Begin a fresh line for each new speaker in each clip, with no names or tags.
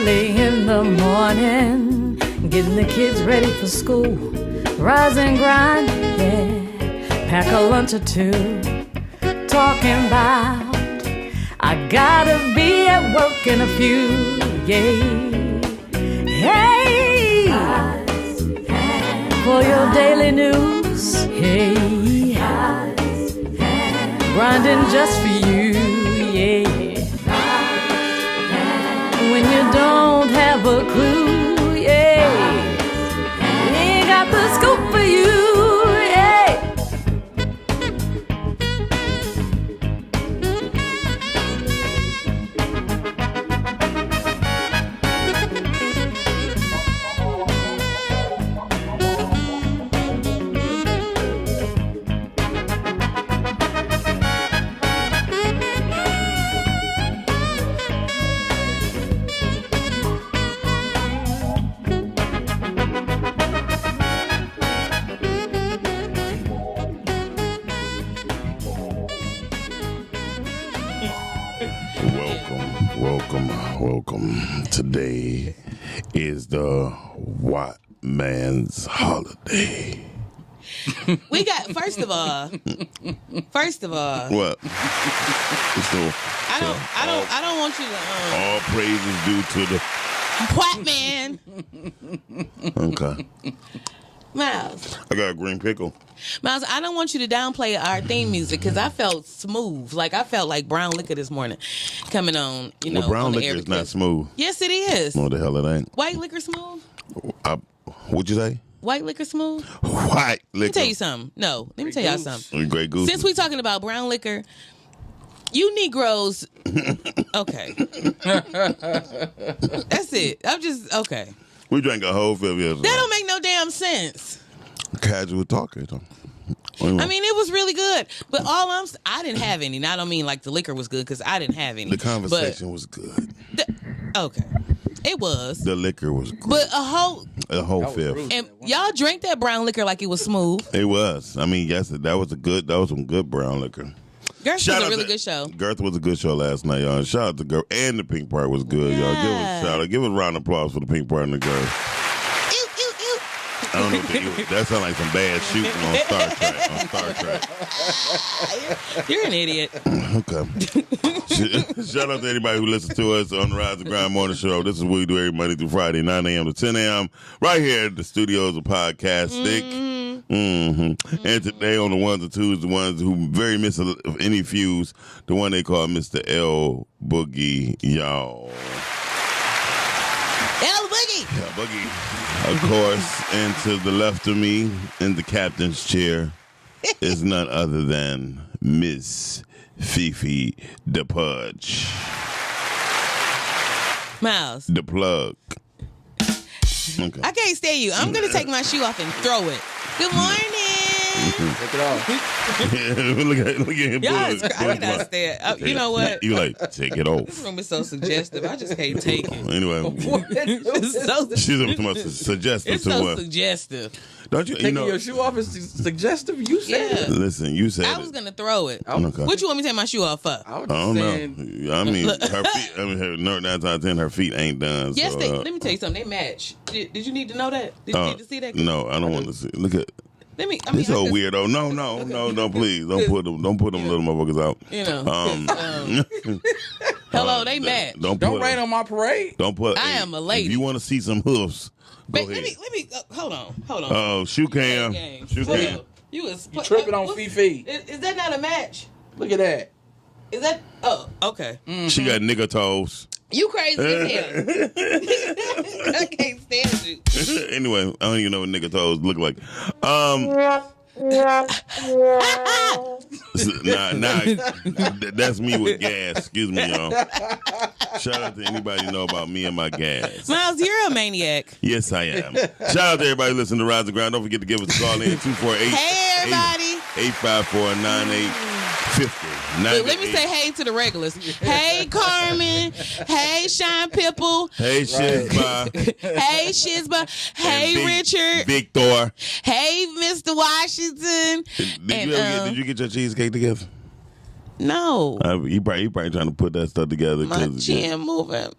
early in the morning, getting the kids ready for school. Rise and grind, yeah. Pack a lunch or two. Talking about I gotta be at work in a few, yeah. Hey, for your daily news, hey. Grinding just for you, yeah. When you don't have a clue, yeah. Ain't got the scoop for you, yeah.
Welcome. Today is the White Man's Holiday.
We got first of all.
What?
I don't want you to.
All praises due to the
White man.
Okay.
Miles.
I got a green pickle.
Miles, I don't want you to downplay our theme music because I felt smooth. Like I felt like brown liquor this morning coming on. You know,
brown
on the
liquor
air
is not
because-
smooth.
Yes, it is.
No, the hell it ain't.
White liquor smooth.
What'd you say?
White liquor smooth.
White liquor.
Let me tell you something. No, let me tell y'all something.
Grey Goose.
Since we talking about brown liquor, you Negroes. Okay. That's it. I'm just okay.
We drank a whole fifth yesterday.
That don't make no damn sense.
Casual talker, though.
I mean, it was really good, but I didn't have any. Now, I don't mean like the liquor was good because I didn't have any.
The conversation was good.
Okay, it was.
The liquor was good.
But a whole
fifth.
and y'all drank that brown liquor like it was smooth.
It was. I mean, yes, that was some good brown liquor.
Girth was a really good show.
Girth was a good show last night, y'all. Shout out to Girth. And the pink part was good, y'all. Give us a shout out. Give us a round of applause for the pink part and the Girth. I don't know what that sounds like some bad shooting on Star Trek.
You're an idiot.
Okay. Shout out to anybody who listens to us on the Rise and Grind Morning Show. This is what we do every Monday through Friday, 9 a.m. to 10 a.m. right here at the studios of Podcastic. Mm-hmm. And today on the ones and twos, the ones who very miss any fuse, the one they call Mr. L Boogie, y'all.
L Boogie.
Yeah, Boogie. Of course, and to the left of me in the captain's chair is none other than Miss Fifi the Pudge.
Miles.
The plug. Okay.
I can't stand you. I'm going to take my shoe off and throw it. Good morning.
Take it off.
look at him.
Y'all is I cannot stand. You know what?
You like, take it off.
This room is so suggestive. I just can't take it.
Anyway.
It's so,
She's up to my suggestive
it's
to
so
what?
suggestive.
Don't you?
Taking your shoe off is suggestive. You said it.
Listen, you said
I was going to throw it.
Okay.
What you want me to take my shoe off for?
I was
I don't
saying,
know. I mean, her feet. I mean, her 9 times out of 10, her feet ain't done.
Yes,
so,
let me tell you something. They match. Did you need to know that? Did you need to see that?
No, I don't want to see. Look at
This
old weirdo. No, please don't put them little motherfuckers out.
You know. Hello, they match.
don't rain on my parade.
Don't put.
I am a lady.
If you want to see some hoofs, go ahead.
Let me. Hold on.
Oh, shoe cam. Shoe cam.
You
tripping on Fifi.
Is that not a match?
Look at that.
Is that? Oh, okay.
She got nigga toes.
You crazy as hell. I can't stand you.
Anyway, I don't even know what nigga toes look like. That's me with gas. Excuse me, y'all. Shout out to anybody who know about me and my gas.
Miles, you're a maniac.
Yes, I am. Shout out to everybody listening to Rise and Grind. Don't forget to give us a call in 248.
Hey, everybody.
854-9850.
Let me say hey to the regulars. Hey, Carmen. Hey, Shine Pipple.
Hey, Shizba.
Hey, Shizba. Hey, Richard.
Victor.
Hey, Mr. Washington.
Did you get your cheesecake together?
No.
He probably trying to put that stuff together.
My chin moving.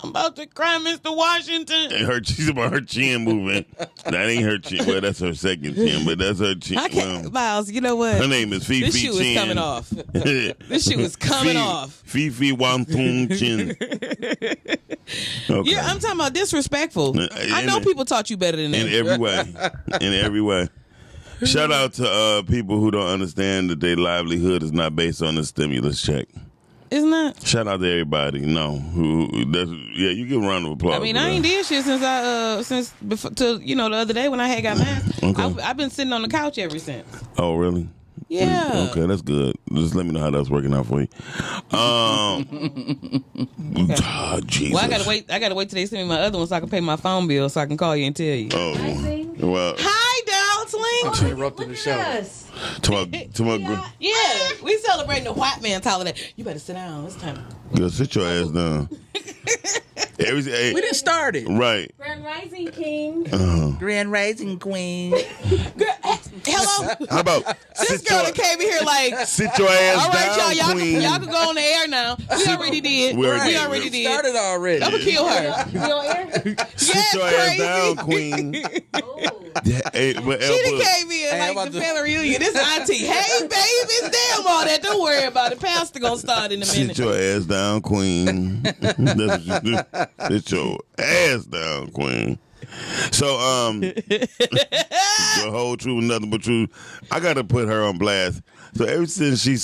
I'm about to cry, Mr. Washington.
And she's about her chin moving. That ain't her chin. Well, that's her second chin, but that's her chin.
I can't, Miles, you know what?
Her name is Fifi
This shoe
Chin.
is coming off. This shoe is coming off.
Fifi Wantung Chin. Okay.
Yeah, I'm talking about disrespectful. I know
In-
people taught you better than that.
In every way. In every way. Shout out to people who don't understand that their livelihood is not based on the stimulus check.
Isn't that?
Shout out to everybody. No, you give a round of applause.
I mean,
for
I
that.
ain't did shit since before till the other day when I had got mine.
Okay.
I've been sitting on the couch ever since.
Oh, really?
Yeah.
Okay, that's good. Just let me know how that's working out for you. Jesus.
Well, I gotta wait till they send me my other one so I can pay my phone bill so I can call you and tell you.
Oh, well.
Hi, Dowsling.
Interrupting the show.
To my
Yeah, we celebrating the white man's holiday. You better sit down. It's time.
girl, sit your ass down.
We didn't start it.
Right.
Grand Rising King.
Grand Rising Queen.
Hello.
How about
This girl that came in here like.
sit your ass
All right,
down,
y'all
queen?
can go on the air now. We already did.
We already
We
did.
already did.
Started already.
I'm gonna kill her.
You on air?
Sit your ass down, queen. Yeah, hey, but
She done
Elba,
came in
Hey, I'm
like
about
the
to-
family reunion. This auntie, hey babies, damn all that. Don't worry about it. Pastor gonna start in a
sit
minute.
your ass down, queen. That's what you do. Sit your ass down, queen. So, the whole truth, nothing but truth. I gotta put her on blast. So ever since she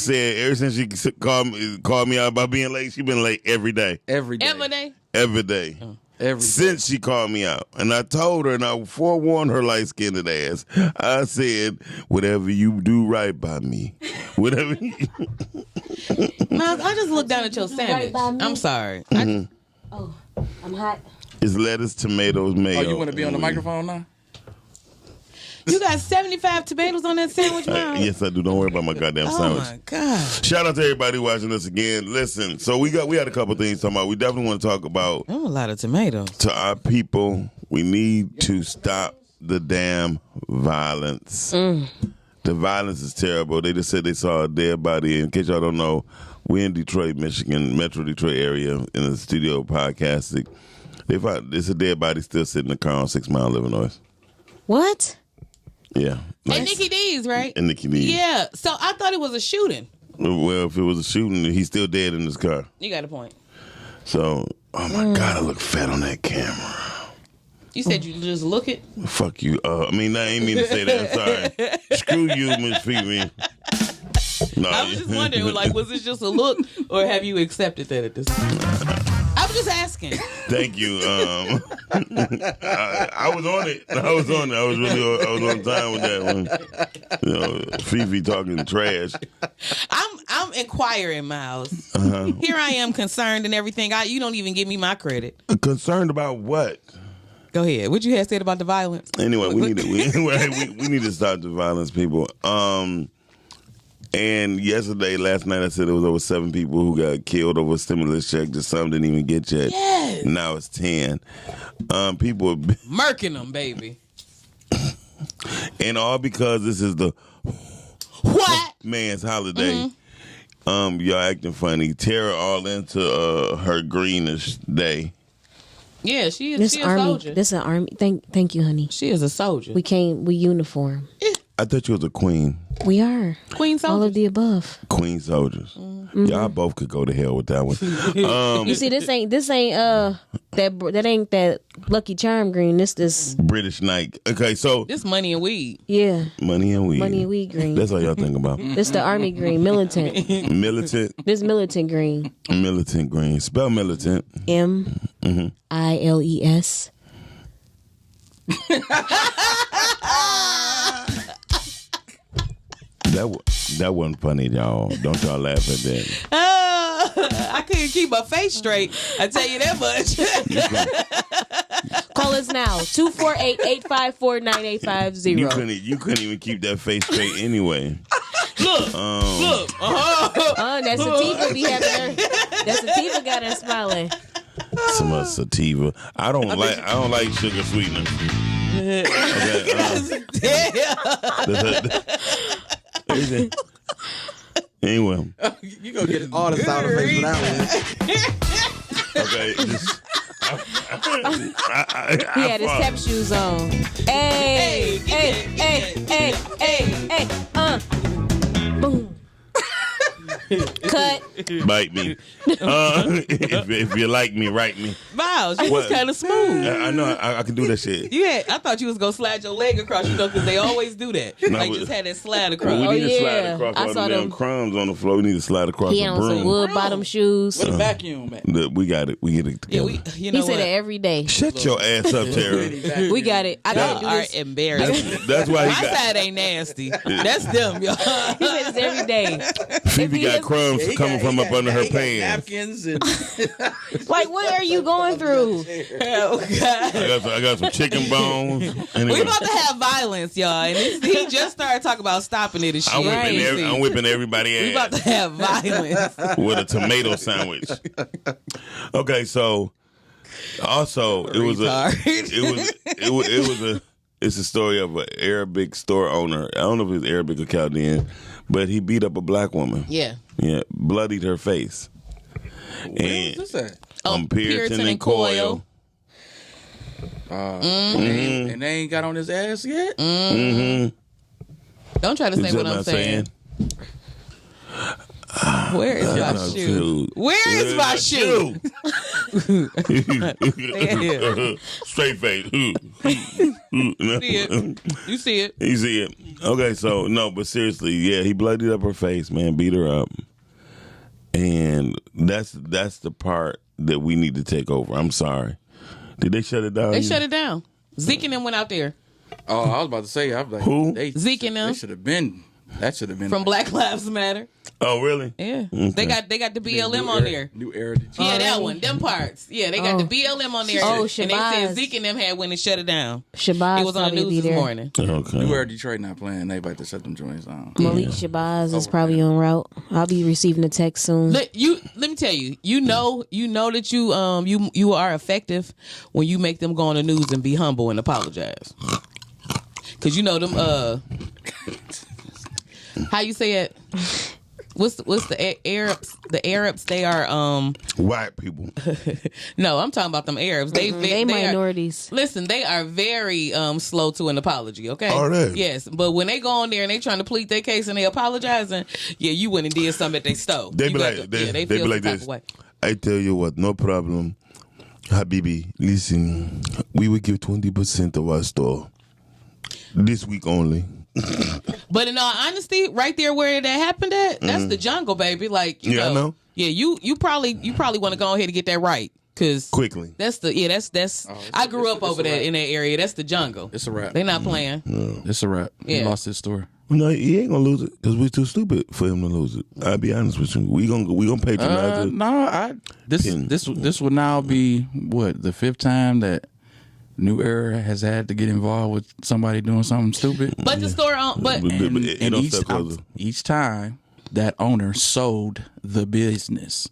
called me out about being late, she been late every day.
Every day.
Every day.
Every day.
Every day.
Since she called me out. And I told her, and I forewarned her light-skinned ass. I said, whatever you do right by me. Whatever you...
Miles, I just looked down at your sandwich.
by me.
I'm sorry.
Oh, I'm hot.
It's lettuce, tomatoes, mayo.
Oh, you want to be on the microphone now?
You got 75 tomatoes on that sandwich, Miles?
Yes, I do. Don't worry about my goddamn
Oh
sandwich.
my God.
Shout out to everybody watching us again. Listen, so we had a couple things talking about. We definitely want to talk about
I'm a lot of tomatoes.
to our people. We need to stop the damn violence. The violence is terrible. They just said they saw a dead body. In case y'all don't know, we're in Detroit, Michigan, Metro Detroit area, in the studio podcasting. They found it's a dead body still sitting in the car on 6 Mile, Illinois.
What?
Yeah,
And Nikki D's, right?
and Nikki D's.
Yeah. So I thought it was a shooting.
Well, if it was a shooting, he's still dead in his car.
You got a point.
So, oh my God, I look fat on that camera.
You said you just look it.
Fuck you. I ain't mean to say that. I'm sorry. Screw you, Miss Phoebe. No,
I was just wondering, like, was this just a look, or have you accepted that at this point? I was just asking.
Thank you. I was on it. I was on time with that one. You know, Fifi talking trash.
I'm inquiring, Miles. Here I am, concerned and everything. You don't even give me my credit.
Concerned about what?
Go ahead. What you had said about the violence?
Anyway, we need to stop the violence, people. And last night I said there was over 7 people who got killed over a stimulus check. Just some didn't even get yet.
Yes.
Now it's 10. People,
Murking them, baby.
and all because this is the
What?
man's holiday. Y'all acting funny. Tara all into her greenish day.
Yeah, she is.
This
She a
army.
soldier.
This an army. Thank you, honey.
She is a soldier.
We uniform.
I thought you was a queen.
We are
Queen soldier.
all of the above.
Queen soldiers. Y'all both could go to hell with that one.
You see, this ain't that ain't that Lucky Charm green. This
British Knight. Okay, so
This money and weed.
yeah,
money and weed.
money and weed green.
That's all y'all think about.
This the army green, militant.
Militant.
This militant green.
Militant green. Spell militant.
MILES.
That wasn't funny, y'all. Don't y'all laugh at that.
I couldn't keep my face straight. I tell you that much.
Call us now 248-854-9850.
You couldn't even keep that face straight anyway.
Look.
That sativa be having her. That sativa got her smiling.
Some other sativa. I don't like sugar sweeteners. Okay, anyway,
You gonna get all the sound effects for that one.
okay.
He had his tap shoes on. Hey, hey. Boom. Cut.
Bite me. If you like me, write me.
Miles, you was
What?
kind of smooth.
I know I can do that shit.
I thought you was gonna slide your leg across, because they always do that.
No,
Like
but-
just had that slide
We
across.
need to slide
yeah.
across
I
all
saw
the damn
them.
crumbs on the floor. We need to slide across
He
the
had on some
broom.
wood bottom shoes.
Where the vacuum at?
We got it. We get it
Yeah,
together.
you know
He said
what?
it every day.
Shut your ass up, Terry.
We got it. I gotta
Y'all
do
are
this.
embarrassing.
That's why
My
he got
side ain't nasty. That's them, y'all.
He said this every day.
Phoebe
he
got
is-
crumbs coming from up under her
He got
pants.
napkins and
Like, what are you going through?
Oh, God.
I got some chicken bones. Anyway,
We about to have violence, y'all, and he just started talking about stopping it and shit.
I'm whipping everybody
We about to
ass
have violence.
with a tomato sandwich. Okay, so also it's a story of an Arabic store owner. I don't know if it's Arabic or Chaldean, but he beat up a black woman.
Yeah.
Yeah, bloodied her face.
where's this at?
On Puritan and Coyle.
And they ain't got on his ass yet.
Don't try to say
Is that
what I'm
not
saying. Where is my
Not
shoe?
true.
Where is my shoe?
Straight face.
See it. You see it.
You see it. Okay, so no, but seriously, yeah, he bloodied up her face, man, beat her up. And that's the part that we need to take over. I'm sorry. Did they shut it down?
They shut it down. Zeke and them went out there
Oh, I was about to say, I was like,
Who?
Zeke and them.
They should have been. That should have been
from Black Lives Matter.
Oh, really?
Yeah.
Okay.
They got the BLM on there.
New era.
Yeah, that one. Them parts. Yeah, they got the BLM on there.
Oh,
and they
Shabazz.
said Zeke and them had went and shut it down.
Shabazz
It was on the
probably
news
be
this
there.
morning.
Okay.
New era Detroit not playing. They about to shut them joints down.
Malik Shabazz is probably en route. I'll be receiving a text soon.
Let me tell you. You know that you are effective when you make them go on the news and be humble and apologize. Cause you know them how you say it? What's the Arabs? The Arabs, they are
White people.
no, I'm talking about them Arabs. They
minorities.
Listen, they are very slow to an apology, okay?
Are they?
Yes, but when they go on there and they trying to plead their case and they apologizing, yeah, you went and did something that they stole.
They
You
be
got
like,
to-
they
feel
be like
some type
this.
of way.
I tell you what, no problem. Habibi, listen, we will give 20% of our store this week only.
But in all honesty, right there where that happened at, that's the jungle, baby. Like, you
Yeah, I
know,
know.
yeah, you probably want to go ahead and get that right, cause
Quickly.
that's I grew up over there in that area. That's the jungle.
It's a wrap.
They not playing.
It's a wrap. He
Yeah.
lost his story.
No, he ain't gonna lose it because we're too stupid for him to lose it. I'll be honest with you. We gonna patronize it.
No, this would now be what, the 5th time that New Era has had to get involved with somebody doing something stupid.
But the store on, but
And
don't
each,
step closer.
each time that owner sold the business.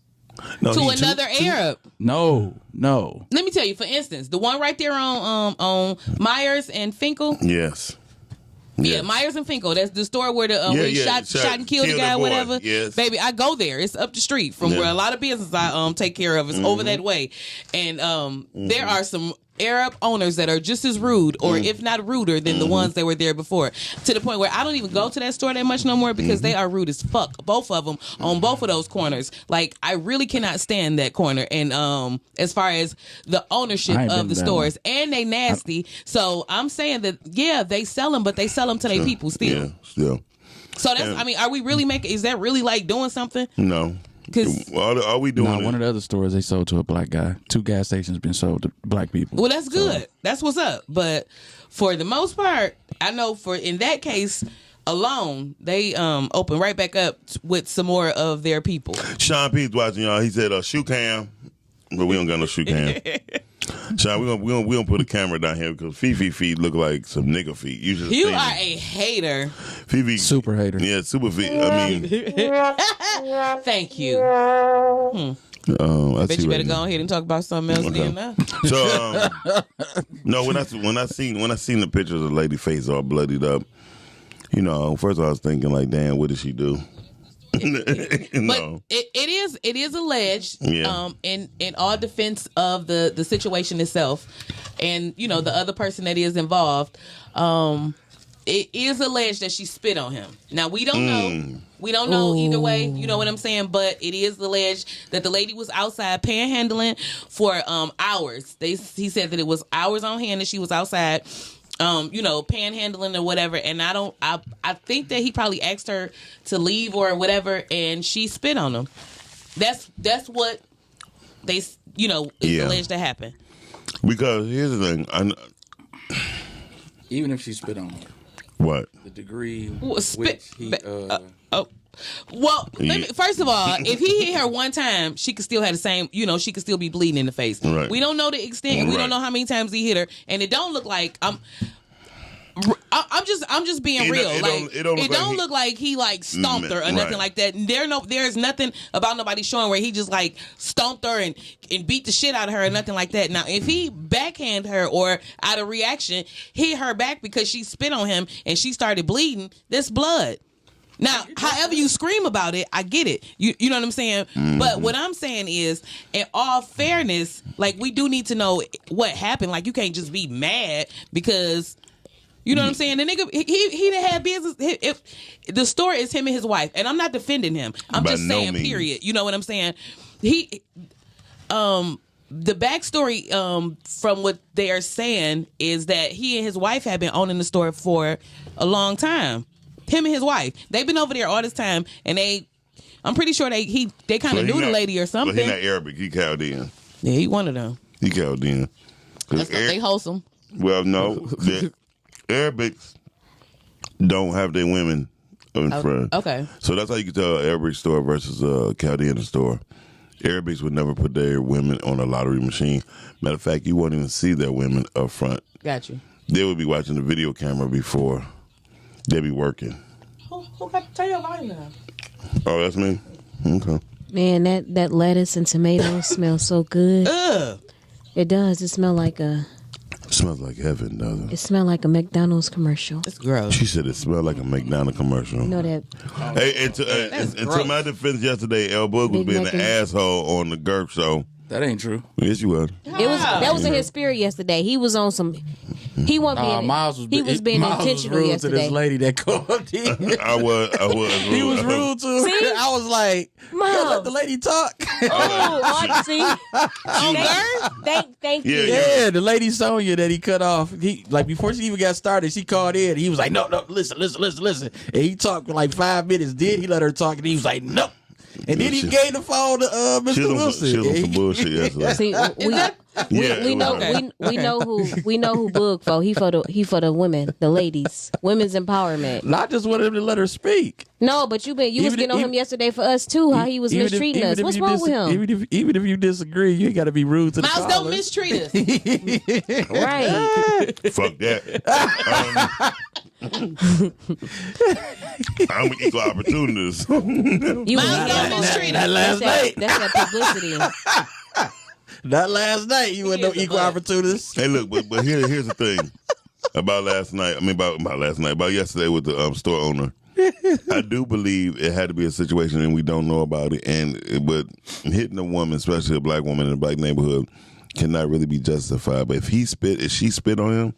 No,
to
he
another Arab.
No.
Let me tell you, for instance, the one right there on Myers and Finkel.
Yes.
Yeah, Myers and Finkel. That's the store where the
Yeah,
where he
yeah,
shot and killed the
killed
guy,
the
or
boy.
whatever.
Yes.
Baby, I go there. It's up the street from
Yeah.
where a lot of business I take care of is over that way, and there are some Arab owners that are just as rude, or if not ruder, than the ones that were there before. To the point where I don't even go to that store that much no more because they are rude as fuck. Both of them on both of those corners. Like, I really cannot stand that corner. And as far as the ownership
I ain't been
of the
to that
stores, and they nasty. So I'm saying that they sell them, but they sell them to their people still.
Yeah, still.
So that's, I mean, are we really making? Is that really like doing something?
No.
'Cause-
Are we doing
No,
it?
one of the other stores they sold to a black guy. 2 gas stations been sold to black people.
Well, that's good. That's what's up. But for the most part, I know in that case alone, they open right back up with some more of their people.
Sean P's watching y'all. He said shoe cam, but we don't got no shoe cam. Sean, we gonna put a camera down here because Fifi feet look like some nigga feet. You should.
You are a hater.
Fifi
Super hater.
Yeah, super feet. I mean,
Thank you.
I
Bet
see
you
right
better
now.
go ahead and talk about something else then now.
So no, when I seen the pictures of the lady face all bloodied up, you know, first I was thinking like, damn, what did she do? No.
But it is alleged.
Yeah.
In all defense of the situation itself, and the other person that is involved. It is alleged that she spit on him. Now we don't know. We don't know either way. You know what I'm saying? But it is alleged that the lady was outside panhandling for hours. He said that it was hours on hand that she was outside, panhandling or whatever. And I think that he probably asked her to leave or whatever, and she spit on him. That's what they is alleged to happen.
Because here's the thing.
Even if she spit on her.
What?
The degree
Spit.
which he,
Well, first of all, if he hit her one time, she could still have the same. She could still be bleeding in the face.
Right.
We don't know the extent. And we
Right.
don't know how many times he hit her, and it don't look like I'm just being real.
It don't
Look like he stomped her or nothing
Right.
like that. There's nothing about nobody showing where he just stomped her and beat the shit out of her or nothing like that. Now, if he backhand her or out of reaction hit her back because she spit on him and she started bleeding, that's blood. Now, however you scream about it, I get it. You know what I'm saying? Mm-hmm. But what I'm saying is, in all fairness, we do need to know what happened. You can't just be mad because. You know what I'm saying? The nigga, he done had business. If the story is him and his wife, and I'm not defending him. I'm
By
just
no
saying,
means.
period. You know what I'm saying? The backstory from what they are saying is that he and his wife have been owning the store for a long time. Him and his wife, they've been over there all this time, and I'm pretty sure they kind of knew the lady or something.
But he not Arabic. He Chaldean.
Yeah, he one of them.
He Chaldean.
They wholesome.
Well, no. The Arabics don't have their women in front.
Okay.
So that's how you can tell an Arabic store versus a Chaldean store. Arabics would never put their women on a lottery machine. Matter of fact, you won't even see their women up front.
Got you.
They would be watching the video camera before they be working.
Who got to tell your line now?
Oh, that's me? Okay.
Man, that lettuce and tomatoes smell so good.
Ugh.
It does. It smell like a
Smells like heaven, doesn't
It
it?
smelled like a McDonald's commercial.
It's gross.
She said it smelled like a McDonald's commercial.
You know that?
Hey, and to my defense yesterday, El Boog was
Big
being
Mac
an
and-
asshole on the Gerb show.
That ain't true.
Yes, you was.
That was in his spirit yesterday. He was on some. He wasn't being.
Miles was
he was being
Miles
intentional
was rude
yesterday.
to this lady that called in.
I was.
He was rude to her.
See?
I was like,
Miles.
let the lady talk.
Oh, see. Thank you.
Yeah.
Yeah, the lady Sonya that he cut off. He before she even got started, she called in. He was like, no, listen. And he talked for 5 minutes. Then he let her talk, and he was like, no. And then he gave the phone to Mr. Wilson.
She was on some bullshit yesterday.
See, we know we know who Boog for. He for the women, the ladies, women's empowerment.
Not just wanted him to let her speak.
No, but you was getting on him yesterday for us too. How he was mistreating us. What's wrong with him?
Even if you disagree, you ain't got to be rude to the
Miles,
callers.
don't mistreat us.
Right.
Fuck that. I'm equal opportunities.
You
Miles, don't mistreat us.
That last night.
That's that publicity.
That last night, you were no
He is a
equal
butt.
opportunities.
Hey, look, but here's the thing about last night. I mean, about yesterday with the store owner. I do believe it had to be a situation, and we don't know about it. But hitting a woman, especially a black woman in a black neighborhood, cannot really be justified. But if she spit on him,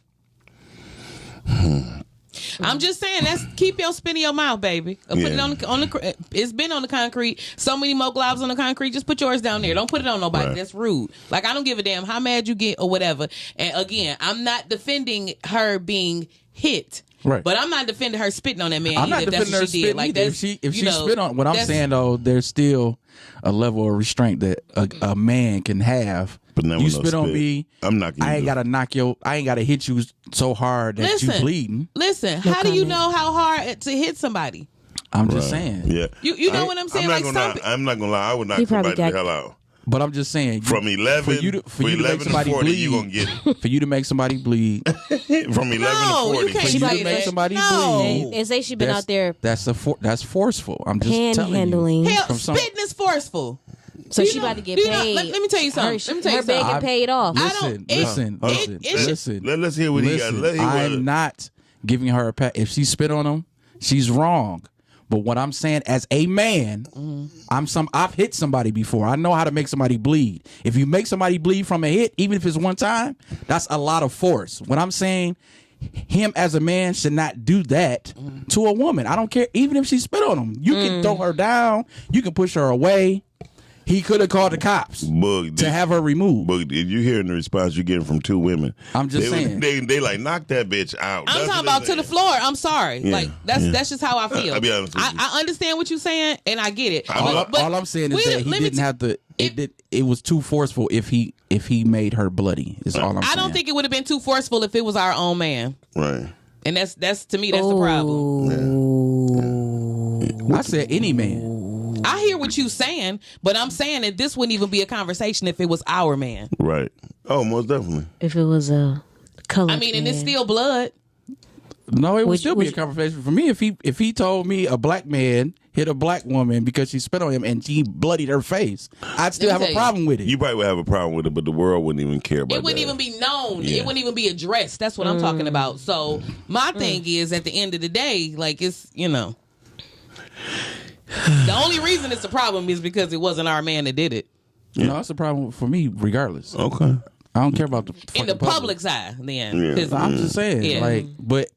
I'm just saying, keep your spit in your mouth, baby. Put it on the. It's been on the concrete. So many more globs on the concrete. Just put yours down there. Don't put it on nobody.
Right.
That's rude. I don't give a damn how mad you get or whatever. And again, I'm not defending her being hit.
Right.
But I'm not defending her spitting on that man.
I'm not
either,
defending her
if that's what she did.
spitting either.
That's,
If she spit on, what I'm saying though, there's still a level of restraint that a man can have.
But never
you
no
spit on
spit.
me,
I'm knocking
I ain't
you.
I ain't gotta hit you so hard that you bleeding.
Listen, how do you know how hard to hit somebody?
I'm just saying.
Yeah.
You know what I'm saying?
I'm not gonna lie. I would knock
He probably
somebody the
got-
hell out.
But I'm just saying,
From 11
for you to make
11 to
somebody
40,
bleed,
you gonna get it.
for you to make somebody bleed,
From 11
No,
to 40.
you can't
for you
say
to make
that.
somebody
No.
bleed,
And say she been out there
That's forceful. I'm just telling you.
panhandling.
Hell,
From some-
spitting is forceful.
So
You
she
know-
about to get
you know,
paid.
let me tell you something. Let me tell you
her
something.
begging paid off.
I don't-
Listen.
Let's hear what he got. Let him
I'm not giving her a pat. If she spit on him, she's wrong. But what I'm saying, as a man, I've hit somebody before. I know how to make somebody bleed. If you make somebody bleed from a hit, even if it's one time, that's a lot of force. What I'm saying, him as a man should not do that to a woman. I don't care, even if she spit on him. You can throw her down. You can push her away. He could have called the cops to have her removed.
But if you hearing the response you're getting from two women,
I'm just saying.
They like, knock that bitch out.
I'm talking about to the floor. I'm sorry.
Yeah,
Like that's just how I feel.
I'll be honest with you.
I understand what you're saying, and I get it.
All I'm saying is that he didn't have to. It was too forceful if he made her bloody. Is all I'm saying.
I don't think it would have been too forceful if it was our own man.
Right.
And that's to me, that's the problem.
I said any man.
I hear what you're saying, but I'm saying that this wouldn't even be a conversation if it was our man.
Right. Oh, most definitely.
If it was a color.
I mean, and it's still blood.
No, it would still be a conversation for me if he told me a black man hit a black woman because she spit on him and she bloodied her face. I'd still have a problem with it.
You probably would have a problem with it, but the world wouldn't even care about it.
It wouldn't even be known. Yeah. It wouldn't even be addressed. That's what I'm talking about. So my thing is, at the end of the day, like it's, the only reason it's a problem is because it wasn't our man that did it.
No, that's a problem for me regardless.
Okay.
I don't care about the
in the public's eye then.
Yeah.
I'm just saying, but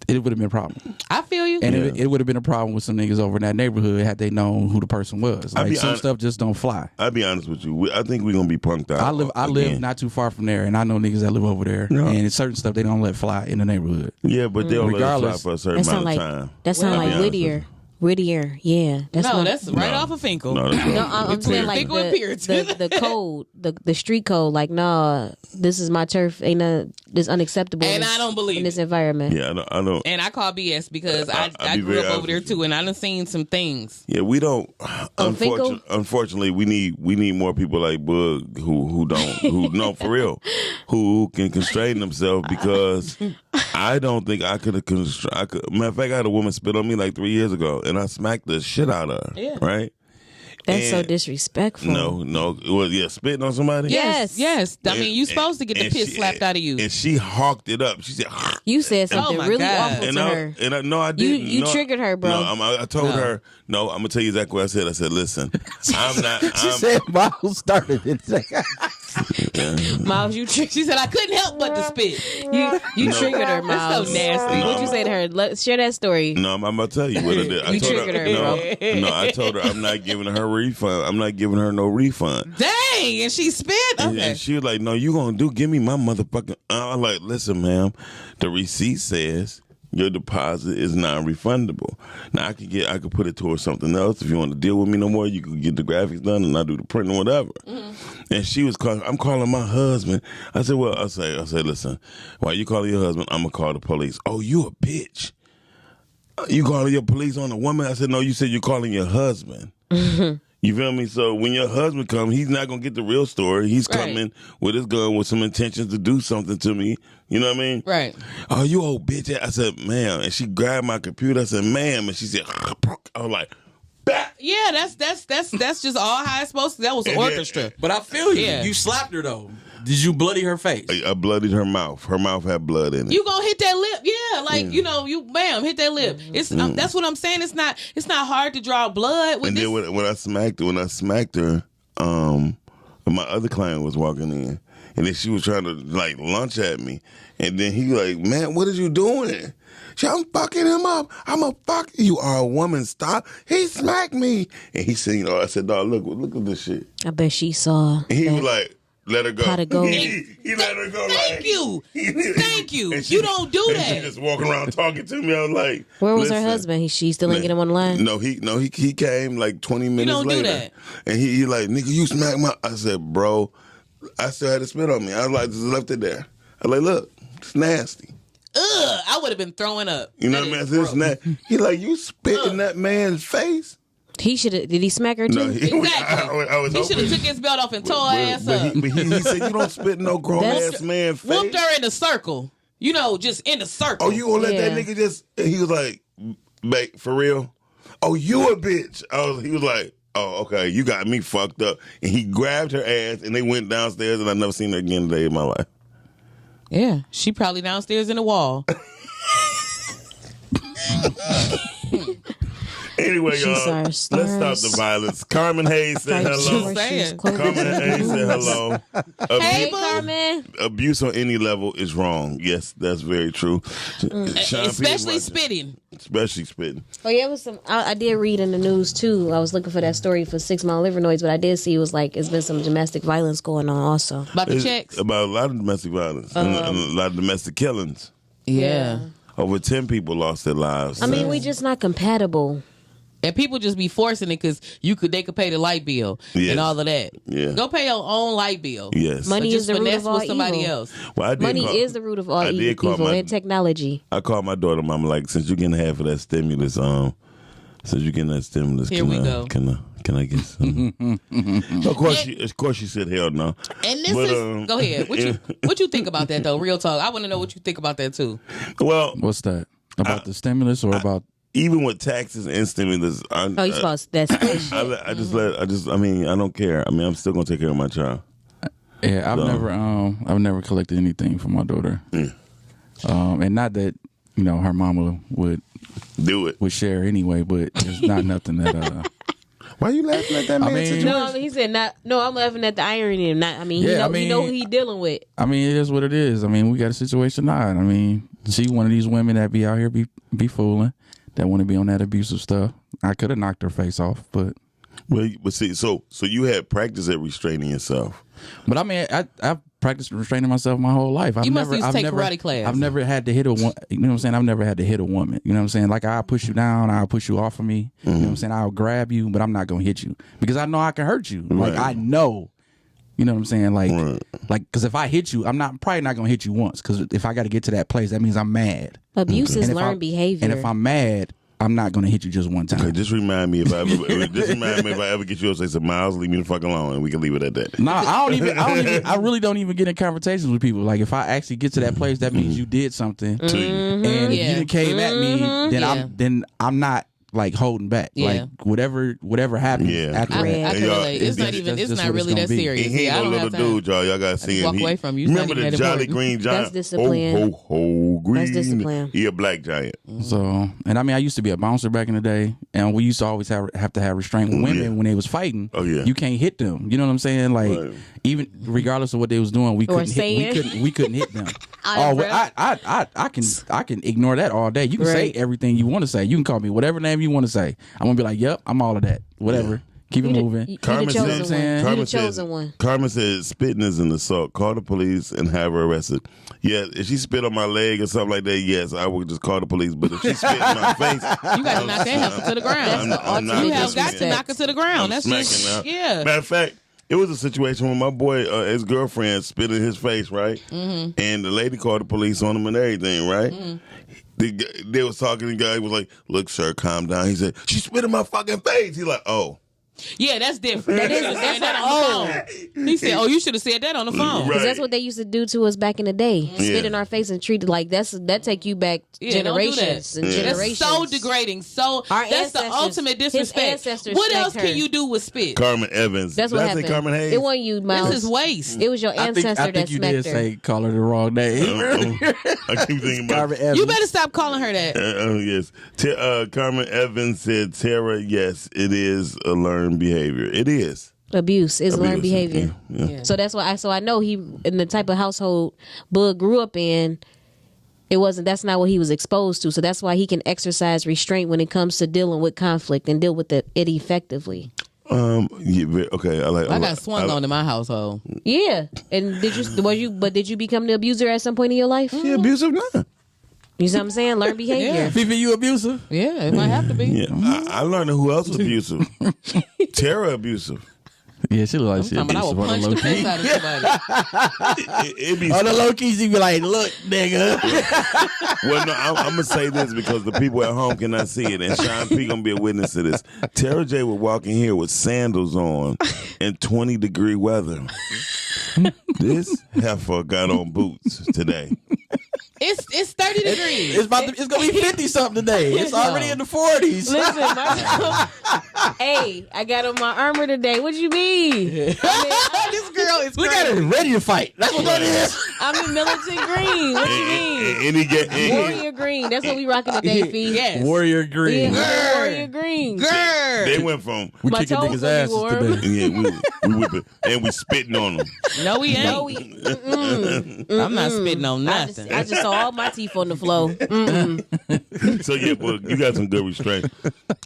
it would have been a problem.
I feel you.
And it would have been a problem with some niggas over in that neighborhood had they known who the person was. Like some stuff just don't fly.
I'll be honest with you. I think we're gonna be punked out.
I live not too far from there, and I know niggas that live over there. Yeah. And it's certain stuff they don't let fly in the neighborhood.
Yeah, but they'll let it fly for a certain amount of time.
That sounds like Whittier, yeah.
That's right off of Finkel.
No,
I'm saying like the code, the street code. Like, nah, this is my turf. This unacceptable.
And I don't believe
in this environment.
Yeah, I don't.
And I call BS because I grew up over there too, and I done seen some things.
Yeah, we don't. Unfortunately, we need more people like Bug who no, for real, who can constrain themselves, because I don't think I could have matter of fact, I had a woman spit on me like 3 years ago, and I smacked the shit out of her. Yeah. Right?
That's so disrespectful.
No. It was, spitting on somebody?
Yes. I mean, you supposed to get the piss slapped out of you.
And she hawked it up. She said,
you said something really awful to her.
No, I didn't.
You triggered her, bro.
No, I told her, I'm going to tell you exactly what I said. I said, listen, I'm not.
She said Miles started it.
Miles, she said I couldn't help but to spit. You triggered her, Miles.
So nasty.
What'd you say to her? Share that story.
No, I'm going to tell you what I did.
You triggered her, bro.
No, I told her I'm not giving her a refund. I'm not giving her no refund.
Dang, and she spit? Okay.
And she was like, no, you going to give me my motherfucking. I'm like, listen, ma'am, the receipt says your deposit is non-refundable. Now I could put it towards something else. If you want to deal with me no more, you could get the graphics done and I do the print or whatever. Mm-hmm. And she was calling. I'm calling my husband. I said, well, I say, listen, while you calling your husband, I'm gonna call the police. Oh, you a bitch. You calling your police on a woman? I said, no, you said you're calling your husband. Mm-hmm. You feel me? So when your husband comes, he's not going to get the real story. He's coming with his gun with some intentions to do something to me. You know what I mean?
Right.
Oh, you old bitch. I said, ma'am. And she grabbed my computer. I said, ma'am. And she said, I was like, bah!
Yeah, that's just all how it's supposed to. That was an orchestra.
But I feel you.
Yeah.
You slapped her, though. Did you bloody her face?
I bloodied her mouth. Her mouth had blood in it.
You gonna hit that lip? Yeah, like you bam, hit that lip. It's that's what I'm saying. It's not hard to draw blood. With
then when I smacked her, my other client was walking in, and then she was trying to like lunge at me, and then he like, man, what are you doing? I'm fucking him up. I'm a fuck. You are a woman. Stop. He smacked me, and he said, I said, dog, look at this shit.
I bet she saw.
And he was like, let her go.
Pot of gold.
He let her go.
Thank you. You don't do that.
She just walking around talking to me. I was like,
where was her husband? She still ain't get him on the line?
No, he came like 20 minutes
don't
later.
Do that.
And he like, nigga, you smacked my. I said, bro, I still had to spit on me. I was like, just left it there. I was like, look, it's nasty.
I would have been throwing up.
You know what I mean? It's nasty. He like, you spit in that man's face.
He should have. Did he smack her too?
No,
Exactly.
He
should have took his belt off and tore her ass up.
But he said, you don't spit in no grown ass man face.
Whooped her in a circle. Just in a circle.
Oh, you gonna let that nigga just? He was like, for real? Oh, you a bitch. He was like, oh, okay, you got me fucked up. And he grabbed her ass and they went downstairs and I never seen her again a day in my life.
Yeah, she probably downstairs in the wall.
Anyway,
She's
y'all,
our
let's stop
stars.
the violence. Carmen Hayes said hello.
saying.
Carmen Hayes said hello.
Hey, Carmen.
Abuse on any level is wrong. Yes, that's very true. Sean P.
Especially
is
spitting.
Especially spitting.
Oh yeah, it was some. I did read in the news too. I was looking for that story for 6 Mile Livernoids, but I did see it was like it's been some domestic violence going on also.
About the
It's
checks.
about a lot of domestic violence and a lot of domestic killings.
Yeah.
Over 10 people lost their lives.
I mean, we just not compatible.
And people just be forcing it because they could pay the light bill
Yes.
and all of that.
Yeah.
Go pay your own light bill.
Yes.
Money
Or
is
just
the root
finesse
of all
with somebody
evil.
else.
Well, I did
Money
call-
is the root of all
I did call
evil
my-
and technology.
I called my daughter, mama, like, since you're getting half of that stimulus,
Here we go.
Can I get some? Of course she said hell no.
And this
But,
is go ahead. What you think about that though? Real talk. I want to know what you think about that too.
Well,
What's that? About the stimulus or about?
even with taxes and stimulus,
Oh, you supposed that's
I mean, I don't care. I mean, I'm still gonna take care of my child.
Yeah, I've never collected anything from my daughter. And not that her mama would
Do it.
share anyway, but it's not nothing that.
Why are you laughing at that man?
mean-
no. I mean, he said not. No, I'm laughing at the irony. Not. I mean,
Yeah,
he know who he dealing with.
I mean, it is what it is. I mean, we got a situation now. I mean, she one of these women that be out here be fooling, that want to be on that abusive stuff. I could have knocked her face off, but
see, so you had practice at restraining yourself.
But I mean, I've practiced restraining myself my whole life.
You must used to take karate class.
I've never had to hit a woman. You know what I'm saying? I've never had to hit a woman. You know what I'm saying? Like, I'll push you down. I'll push you off of me. You know what I'm saying? I'll grab you, but I'm not going to hit you because I know I can hurt you. Like,
Right.
I know. You know what I'm saying? Like,
Right.
because if I hit you, probably not going to hit you once because if I got to get to that place, that means I'm mad.
Abuse is
And if
learned behavior.
And if I'm mad, I'm not going to hit you just one time.
Okay, just remind me if I ever get you up, say, Miles, leave me the fuck alone, and we can leave it at that.
No, I really don't even get in conversations with people. Like, if I actually get to that place, that means you did something,
To you.
and
Yeah.
if you done came at me, then I'm not like holding back.
Yeah.
Like, whatever happens
Yeah.
after
I
that.
And
can
y'all-
relate. It's not even.
that's
It's
just
not
what it's
really
gonna
that
be.
serious.
And he
Yeah, I
ain't no
don't
little
have time.
dude, y'all. Y'all gotta see him.
walk away from you. It's not
Remember
even
the
that
Jolly
important.
Green Giant?
That's discipline.
Ho, ho, ho, green.
That's discipline.
He a black giant.
So, and I mean, I used to be a bouncer back in the day, and we used to always have to have restraint with women
Yeah.
when they was fighting.
Oh, yeah.
You can't hit them. You know what I'm saying? Like,
Right.
even regardless of what they was doing, we couldn't
saying.
we couldn't hit them.
Out of
well, I can ignore that all day. You can say
Right.
everything you want to say. You can call me whatever name you want to say. I'm gonna be like, yep, I'm all of that. Whatever. Keep it
You
moving.
the
Carmen
chosen
said-
one. You the chosen one.
Carmen said spitting is an assault. Call the police and have her arrested. Yeah, if she spit on my leg or something like that, yes, I would just call the police. But if she spit in my face,
You got to knock that heifer to the ground.
That's the ultimate
You have got to
disrespect.
knock it to the ground.
I'm
That's
smacking
just
now.
yeah.
Matter of fact, it was a situation when my boy, his girlfriend, spit in his face, right? Mm-hmm. And the lady called the police on him and everything, right? Mm-hmm. They was talking. The guy was like, "Look, sir, calm down." He said, "She spit in my fucking face." He's like, "Oh."
Yeah, that's different. That's that on the phone. He said, "Oh, you should have said that on the phone."
Right.
Because that's what they used to do to us back in the day. Spit
Yeah.
in our face and treat it like that take you back
Yeah, don't do
generations
that.
and
Yeah.
generations.
That's so degrading. So
Our
that's the
ancestors-
ultimate
his
disrespect.
ancestors
What else
spanked her.
can you do with spit?
Carmen Evans.
That's what
Did I
happened.
say Carmen Hayes?
It wasn't you, Miles.
This is waste.
It was your
I
ancestor
think
that
you
smacked
did
her.
say call her the wrong name.
I keep thinking about
Carmen Evans.
You better stop calling her that.
yes. Carmen Evans said, Tara, yes, it is a learned behavior. It is.
Abuse is learned
Abuse,
behavior.
Yeah.
So that's why I know he in the type of household Bug grew up in. That's not what he was exposed to. So that's why he can exercise restraint when it comes to dealing with conflict and deal with it effectively.
Yeah, okay.
I got swung on in my household.
Yeah. And did you become the abuser at some point in your life?
Yeah, abusive now.
You see what I'm saying? Learn behavior.
Yeah.
Fifi, you abusive?
Yeah, it might have to be.
Yeah, I learned who else was abusive. Tara abusive.
Yeah, she look like she
I would
abusive on
punch
the
the
low
piss
key.
out of somebody.
It be
On the low key, she be like, look, nigga.
well. No, I'm gonna say this because the people at home cannot see it, and Sean P gonna be a witness to this. Tara J would walk in here with sandals on in 20-degree weather. This heifer got on boots today.
It's 30 degrees.
It's gonna be 50 something today. It's already in the 40s.
Listen, hey, I got on my armor today. What you mean?
This girl is
Look at her, ready to fight. That's what that is.
I'm in militant green. What you mean?
And he get
Warrior green. That's what we rocking today, Fee.
Yes.
Warrior Green.
Yeah, Warrior green.
Grr.
They went from
We
My
kicking
toes
niggas'
will be
asses
warm.
today.
yeah, we whipping and we spitting on them.
No, we ain't.
No,
I'm not spitting on nothing.
I just saw all my teeth on the floor.
So yeah, well, you got some good restraint.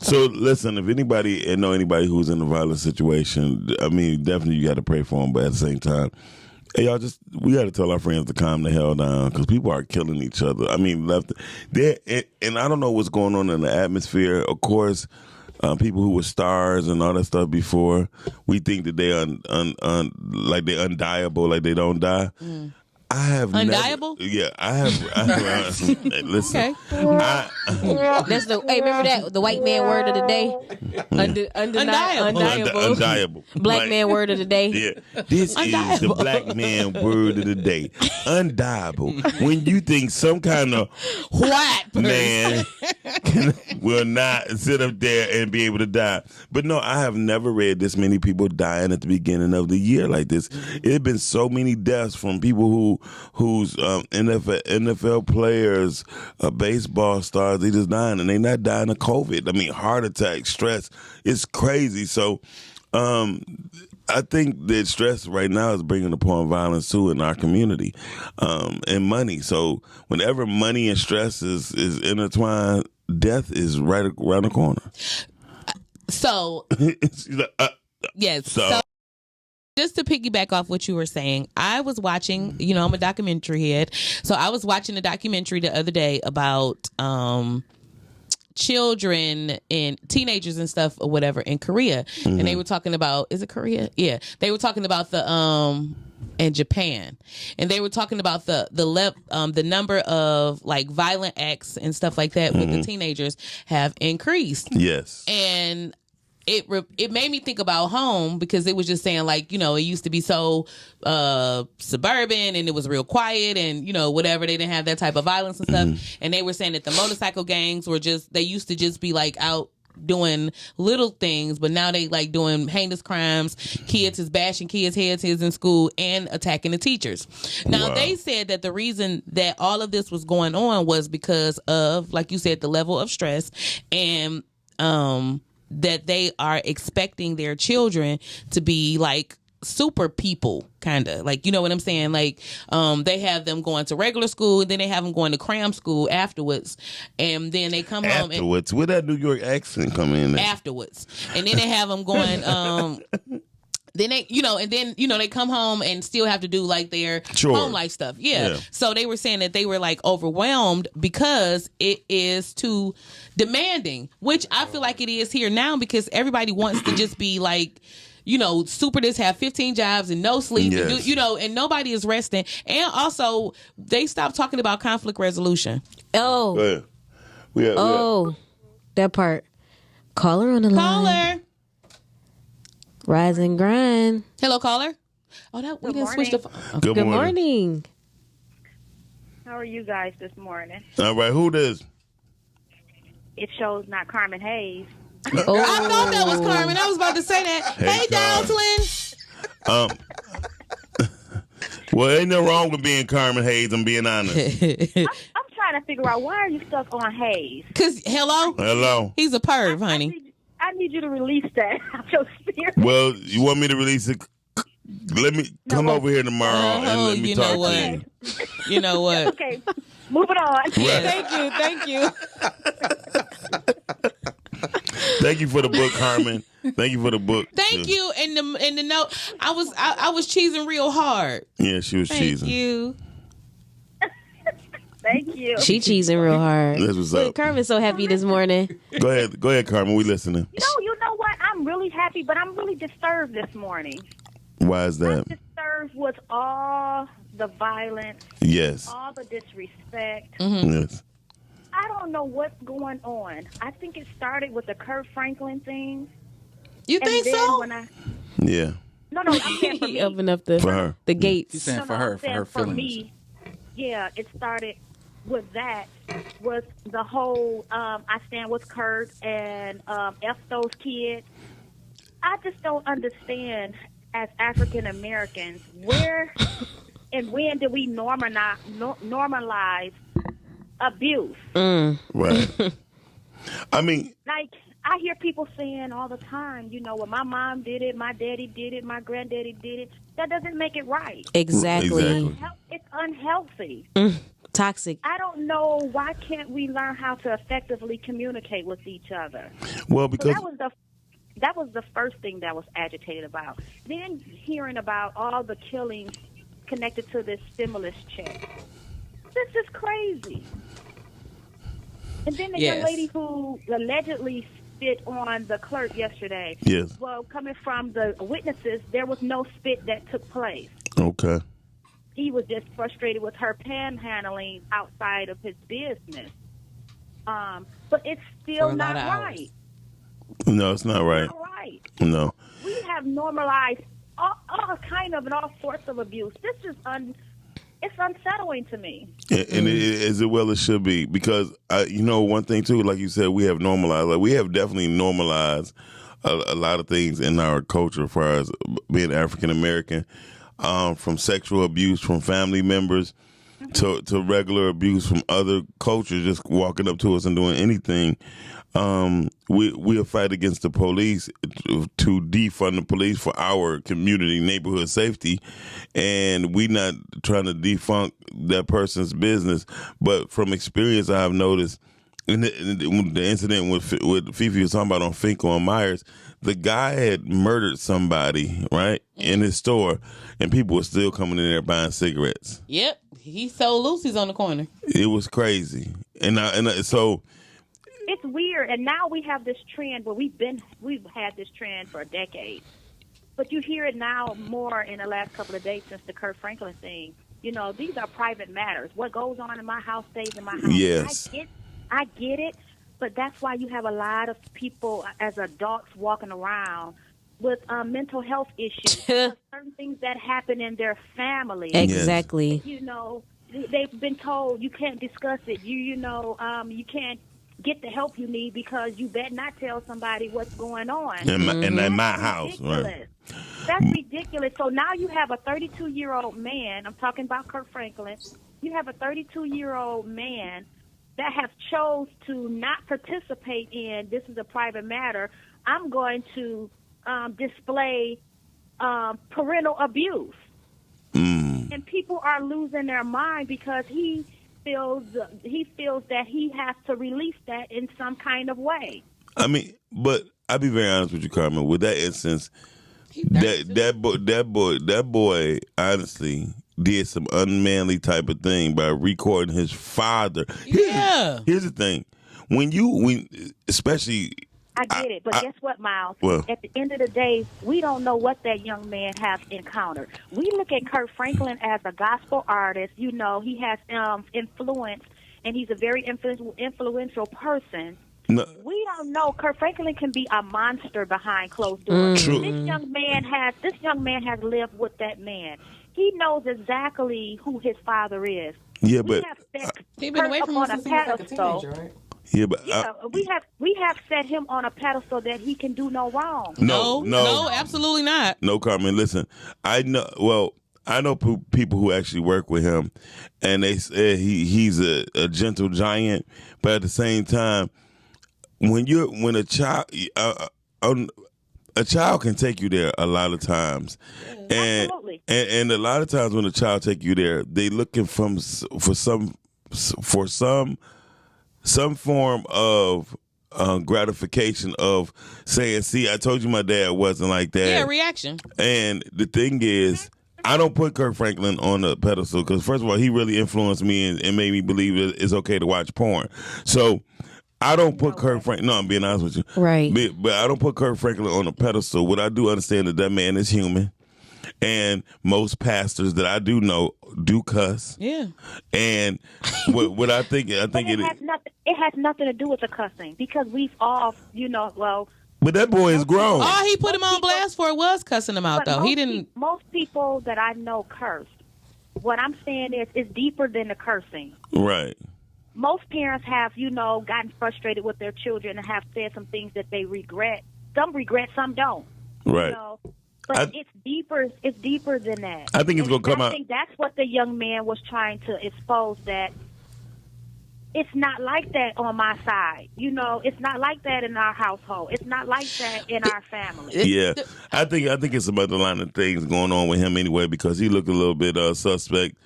So listen, if anybody and know anybody who's in a violent situation, I mean, definitely you got to pray for them. But at the same time, hey, y'all, we got to tell our friends to calm the hell down because people are killing each other. I mean, left there, and I don't know what's going on in the atmosphere. Of course, people who were stars and all that stuff before, we think that they like they're undiable, like they don't die. I have
Undiable?
I have listen.
Okay.
That's the remember that the white man word of the day.
Undeniable.
Undiable.
Black
Like,
man word of the day.
Yeah, this is the
Undiable.
black man word of the day. Undiable. When you think some kind of
White person.
man will not sit up there and be able to die. But no, I have never read this many people dying at the beginning of the year like this. It had been so many deaths from people who's NFL players, baseball stars. They just dying, and they not dying of COVID. I mean, heart attack, stress. It's crazy. So, I think that stress right now is bringing upon violence too in our community, and money. So whenever money and stress is intertwined, death is right around the corner.
So, yes. So, just to piggyback off what you were saying, I was watching, I'm a documentary head. So I was watching a documentary the other day about children and teenagers and stuff or whatever in Korea. And they were talking about, is it Korea? Yeah. They were talking about in Japan. And they were talking about the number of like violent acts and stuff like that with the teenagers have increased.
Yes.
And it made me think about home because it was just saying like, it used to be so suburban and it was real quiet and, whatever. They didn't have that type of violence and stuff. And they were saying that the motorcycle gangs they used to just be like out doing little things, but now they like doing heinous crimes. Kids is bashing kids' heads in school and attacking the teachers. Now they said that the reason that all of this was going on was because of, like you said, the level of stress and that they are expecting their children to be like super people, kind of like, you know what I'm saying? Like, they have them going to regular school and then they have them going to cram school afterwards. And then they come home.
Afterwards, where that New York accent come in?
Afterwards. And then they have them going, then they, they come home and still have to do like their home life stuff. Yeah. So they were saying that they were like overwhelmed because it is too demanding, which I feel like it is here now because everybody wants to just be like, super just have 15 jobs and no sleep, and and nobody is resting. And also they stopped talking about conflict resolution.
Oh.
Yeah.
That part. Caller on the line.
Caller.
Rise and grind.
Hello, caller. Oh, we didn't switch the phone.
Good
morning.
How are you guys this morning?
All right, who this?
It shows not Carmen Hayes.
Oh.
I thought that was Carmen. I was about to say that. Hey,
Carmen. Well, ain't no wrong with being Carmen Hayes. I'm being honest.
I'm trying to figure out why are you stuck on Hayes?
Because,
Hello.
He's a perv, honey.
I need you to release that out your spirit.
Well, you want me to release it? Let me come over here tomorrow and let me talk to you.
You know what?
Okay, moving on.
Thank you.
Thank you for the book, Carmen. Thank you for the book.
Thank you. And the note, I was cheesing real hard.
Yeah, she was cheesing.
Thank you.
Thank you.
She cheesing real hard.
That's what's up.
Carmen's so happy this morning.
Go ahead, Carmen. We listening.
No, you know what? I'm really happy, but I'm really disturbed this morning.
Why is that?
I'm disturbed with all the violence,
Yes.
all the disrespect.
Yes.
I don't know what's going on. I think it started with the Kurt Franklin thing.
You
And
think
then
so?
when I
Yeah.
No, I'm saying for
He
me.
opened up
For her.
the gates.
She's saying
No,
for
I'm
her
saying
feelings.
me, yeah, it started with that, with the whole I stand with Kurt and F those kids. I just don't understand as African Americans where and when did we normalize abuse?
Right. I mean,
Like, I hear people saying all the time, well, my mom did it, my daddy did it, my granddaddy did it. That doesn't make it right.
Exactly.
It's unhealthy.
Toxic.
I don't know, why can't we learn how to effectively communicate with each other?
well,
So
because
that was the first thing that was agitated about. Then hearing about all the killings connected to this stimulus check. This is crazy. And then the young
Yes.
lady who allegedly spit on the clerk yesterday.
Yes.
Well, coming from the witnesses, there was no spit that took place.
okay.
He was just frustrated with her panhandling outside of his business. But it's still
For a
not
lot of hours.
right.
No, it's not right.
Not right.
No.
We have normalized all kind of and all sorts of abuse. This is it's unsettling to me.
And as well it should be, because one thing too, like you said, we have normalized. Like we have definitely normalized a lot of things in our culture, as far as being African American, from sexual abuse from family members to regular abuse from other cultures, just walking up to us and doing anything. We'll fight against the police to defund the police for our community, neighborhood safety, and we not trying to defunk that person's business. But from experience, I have noticed in the incident with Fifi was talking about on Finkel and Myers, the guy had murdered somebody right in his store, and people were still coming in there buying cigarettes.
Yep. He sold Lucy's on the corner.
It was crazy, and so.
It's weird, and now we have this trend where we've had this trend for a decade, but you hear it now more in the last couple of days since the Kirk Franklin thing. These are private matters. What goes on in my house stays in my house.
Yes.
I get it, but that's why you have a lot of people as adults walking around with mental health issues. Certain things that happen in their family.
Exactly.
They've been told you can't discuss it. You can't get the help you need because you better not tell somebody what's going on.
In my house,
ridiculous.
right?
That's ridiculous. So now you have a 32-year-old man. I'm talking about Kirk Franklin. You have a 32-year-old man that has chose to not participate in this is a private matter. I'm going to display parental abuse. And people are losing their mind because he feels that he has to release that in some kind of way.
I mean, but I'll be very honest with you, Carmen. With that instance, that boy honestly did some unmanly type of thing by recording his father. Here's the thing. When especially
I get it, but guess what, Miles?
Well,
at the end of the day, we don't know what that young man has encountered. We look at Kirk Franklin as a gospel artist. He has influence, and he's a very influential person.
No.
We don't know. Kirk Franklin can be a monster behind closed doors.
True.
This young man has lived with that man. He knows exactly who his father is.
Yeah,
We
but
have set
He's been away
Kirk
from
up
us
on a
since he was like a
pedestal.
teenager, right?
yeah, but
We have set him on a pedestal that he can do no wrong.
No, absolutely not.
No, Carmen. Listen, I know people who actually work with him, and they say he's a gentle giant. But at the same time, when a child can take you there a lot of times, and
Absolutely.
and a lot of times when a child take you there, they looking for some form of gratification of saying, "See, I told you my dad wasn't like that."
Yeah, reaction.
And the thing is, I don't put Kirk Franklin on the pedestal because, first of all, he really influenced me and made me believe that it's okay to watch porn. So I don't put Kirk Franklin. No, I'm being honest with you.
Right.
But I don't put Kirk Franklin on a pedestal. What I do understand that man is human. And most pastors that I do know do cuss.
Yeah.
And what I think
But
it
has nothing to do with the cussing because we've all,
But that boy is grown.
All he put him on blast for was cussing him out,
but
though. He didn't.
Most people that I know curse. What I'm saying is, it's deeper than the cursing.
Right.
Most parents have, gotten frustrated with their children and have said some things that they regret. Some regret, some don't.
Right.
But it's deeper. It's deeper than that.
I think it's gonna come
I
out.
think that's what the young man was trying to expose, that it's not like that on my side. You know, it's not like that in our household. It's not like that in our family.
Yeah, I think it's some underlying things going on with him anyway, because he looked a little bit suspect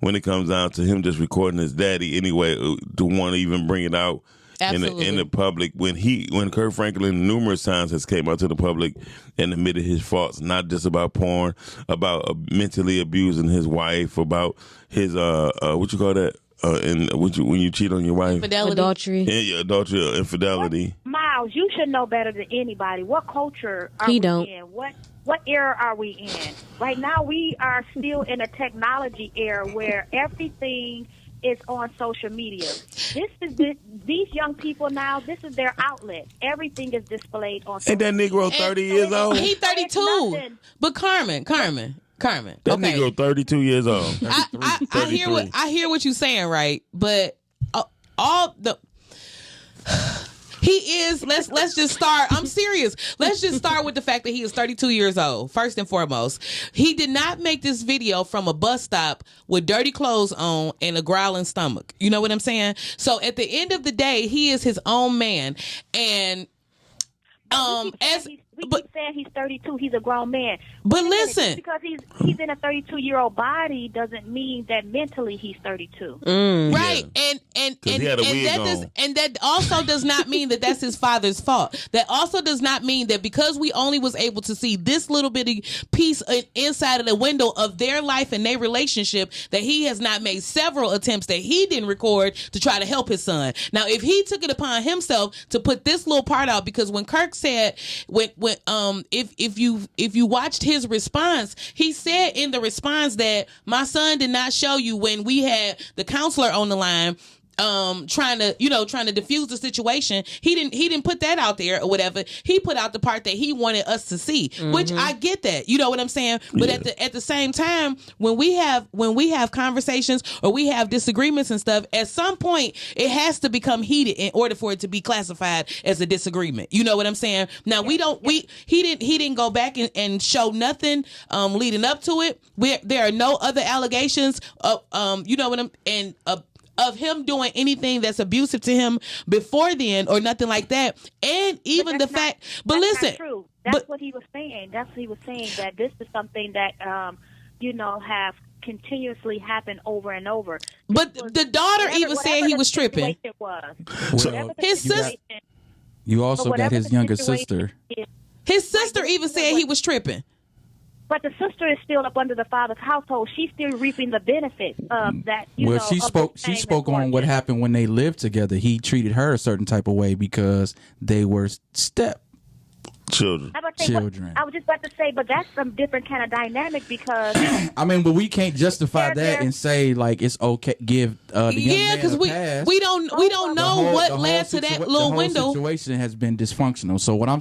when it comes down to him just recording his daddy anyway, to want to even bring it out in the public when Kirk Franklin numerous times has came out to the public and admitted his faults, not just about porn, about mentally abusing his wife, about his what you call that. And when you cheat on your wife,
Adultery.
yeah, adultery, infidelity.
Miles, you should know better than anybody. What culture are we in? What era are we in? Right now, we are still in a technology era where everything is on social media. These young people now, this is their outlet. Everything is displayed on social
Ain't that Negro 30 years old?
He 32. But Carmen.
That
Okay.
Negro 32 years old.
I hear what you're saying, right? But all the he is. Let's just start. I'm serious. Let's just start with the fact that he is 32 years old. First and foremost, he did not make this video from a bus stop with dirty clothes on and a growling stomach. You know what I'm saying? So at the end of the day, he is his own man, and
we keep saying he's 32. He's a grown man.
But
Just
listen,
because he's in a 32-year-old body doesn't mean that mentally he's 32.
right?
Yeah.
And
he had a wig on.
that also does not mean that that's his father's fault. That also does not mean that because we only was able to see this little bitty piece inside of the window of their life and their relationship, that he has not made several attempts that he didn't record to try to help his son. Now, if he took it upon himself to put this little part out, because when Kirk said if you watched his response, he said in the response that my son did not show you when we had the counselor on the line trying to diffuse the situation. He didn't put that out there or whatever. He put out the part that he wanted us to see, which I get that. You know what I'm saying? But at the same time, when we have conversations or we have disagreements and stuff, at some point it has to become heated in order for it to be classified as a disagreement. You know what I'm saying? Now he didn't go back and show nothing leading up to it. There are no other allegations of of him doing anything that's abusive to him before then or nothing like that. And even
That's not true. That's what he was saying. That's what he was saying, that this is something that have continuously happened over and over.
But the daughter even said he was tripping. His sister.
You also got his younger sister.
His sister even said he was tripping.
But the sister is still up under the father's household. She's still reaping the benefits of that.
She spoke on what happened when they lived together. He treated her a certain type of way because they were
children.
I was just about to say, but that's some different kind of dynamic because
I mean, but we can't justify that and say like it's okay. Give the young man
because
a pass.
we don't know what led to that little window.
The situation has been dysfunctional. So what I'm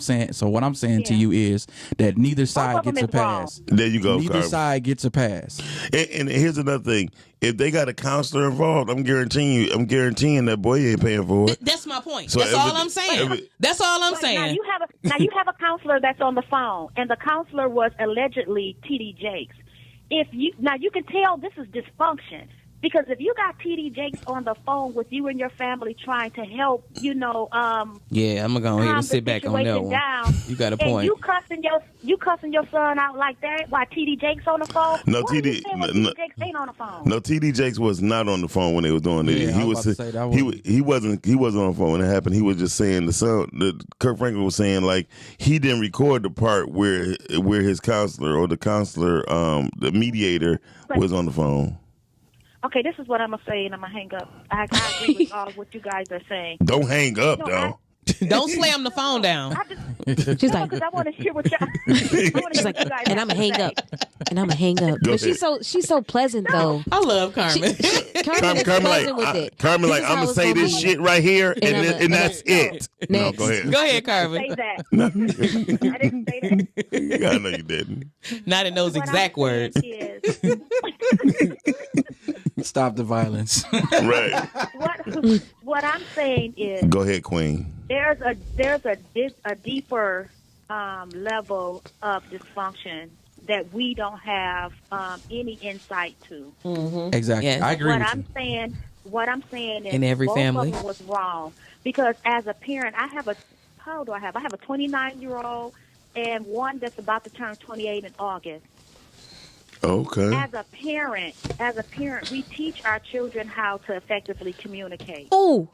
saying to you is that neither side gets a pass.
There you go.
Neither side gets a pass.
And here's another thing: if they got a counselor involved, I'm guaranteeing that boy ain't paying for it.
That's my point.
So
that's all I'm saying. That's all I'm saying.
Now you have a counselor that's on the phone, and the counselor was allegedly T.D. Jakes. You can tell this is dysfunction. Because if you got T.D. Jakes on the phone with you and your family trying to help,
yeah, I'm gonna go ahead and sit back on that one.
Down,
you got a point.
And you cussing your son out like that while T.D. Jakes on the phone.
No, T.D.
Jakes ain't on the phone.
No, T.D. Jakes was not on the phone when they was doing it.
Yeah,
he wasn't on the phone when it happened. He was just saying Kirk Franklin was saying like he didn't record the part where his counselor or the counselor, the mediator was on the phone.
Okay, this is what I'm going to say, and I'm going to hang up. I agree with all what you guys are saying.
Don't hang up, though.
Don't slam the phone down.
She's like,
because I want to hear what y'all.
She's like, and I'm gonna hang up, and I'm gonna hang up.
Go
but
ahead.
she's so pleasant though.
I love Carmen.
Carmen is pleasant with it.
Carmen, like,
This is
I'm
how
gonna
it's
say
gonna
this
be.
shit right here, and that's it. No,
Next.
go ahead.
Go ahead, Carmen.
Say that. I didn't say that.
I know you didn't.
Not in those exact words.
Stop the violence.
Right.
What I'm saying is,
Go ahead, Queen.
there's a deeper level of dysfunction that we don't have any insight to.
Exactly.
Yes.
I agree with you.
What I'm saying is
In every
both
family.
of them was wrong, because as a parent, how old do I have? I have a 29-year-old and one that's about to turn 28 in August.
Okay.
As a parent, we teach our children how to effectively communicate.
Oh,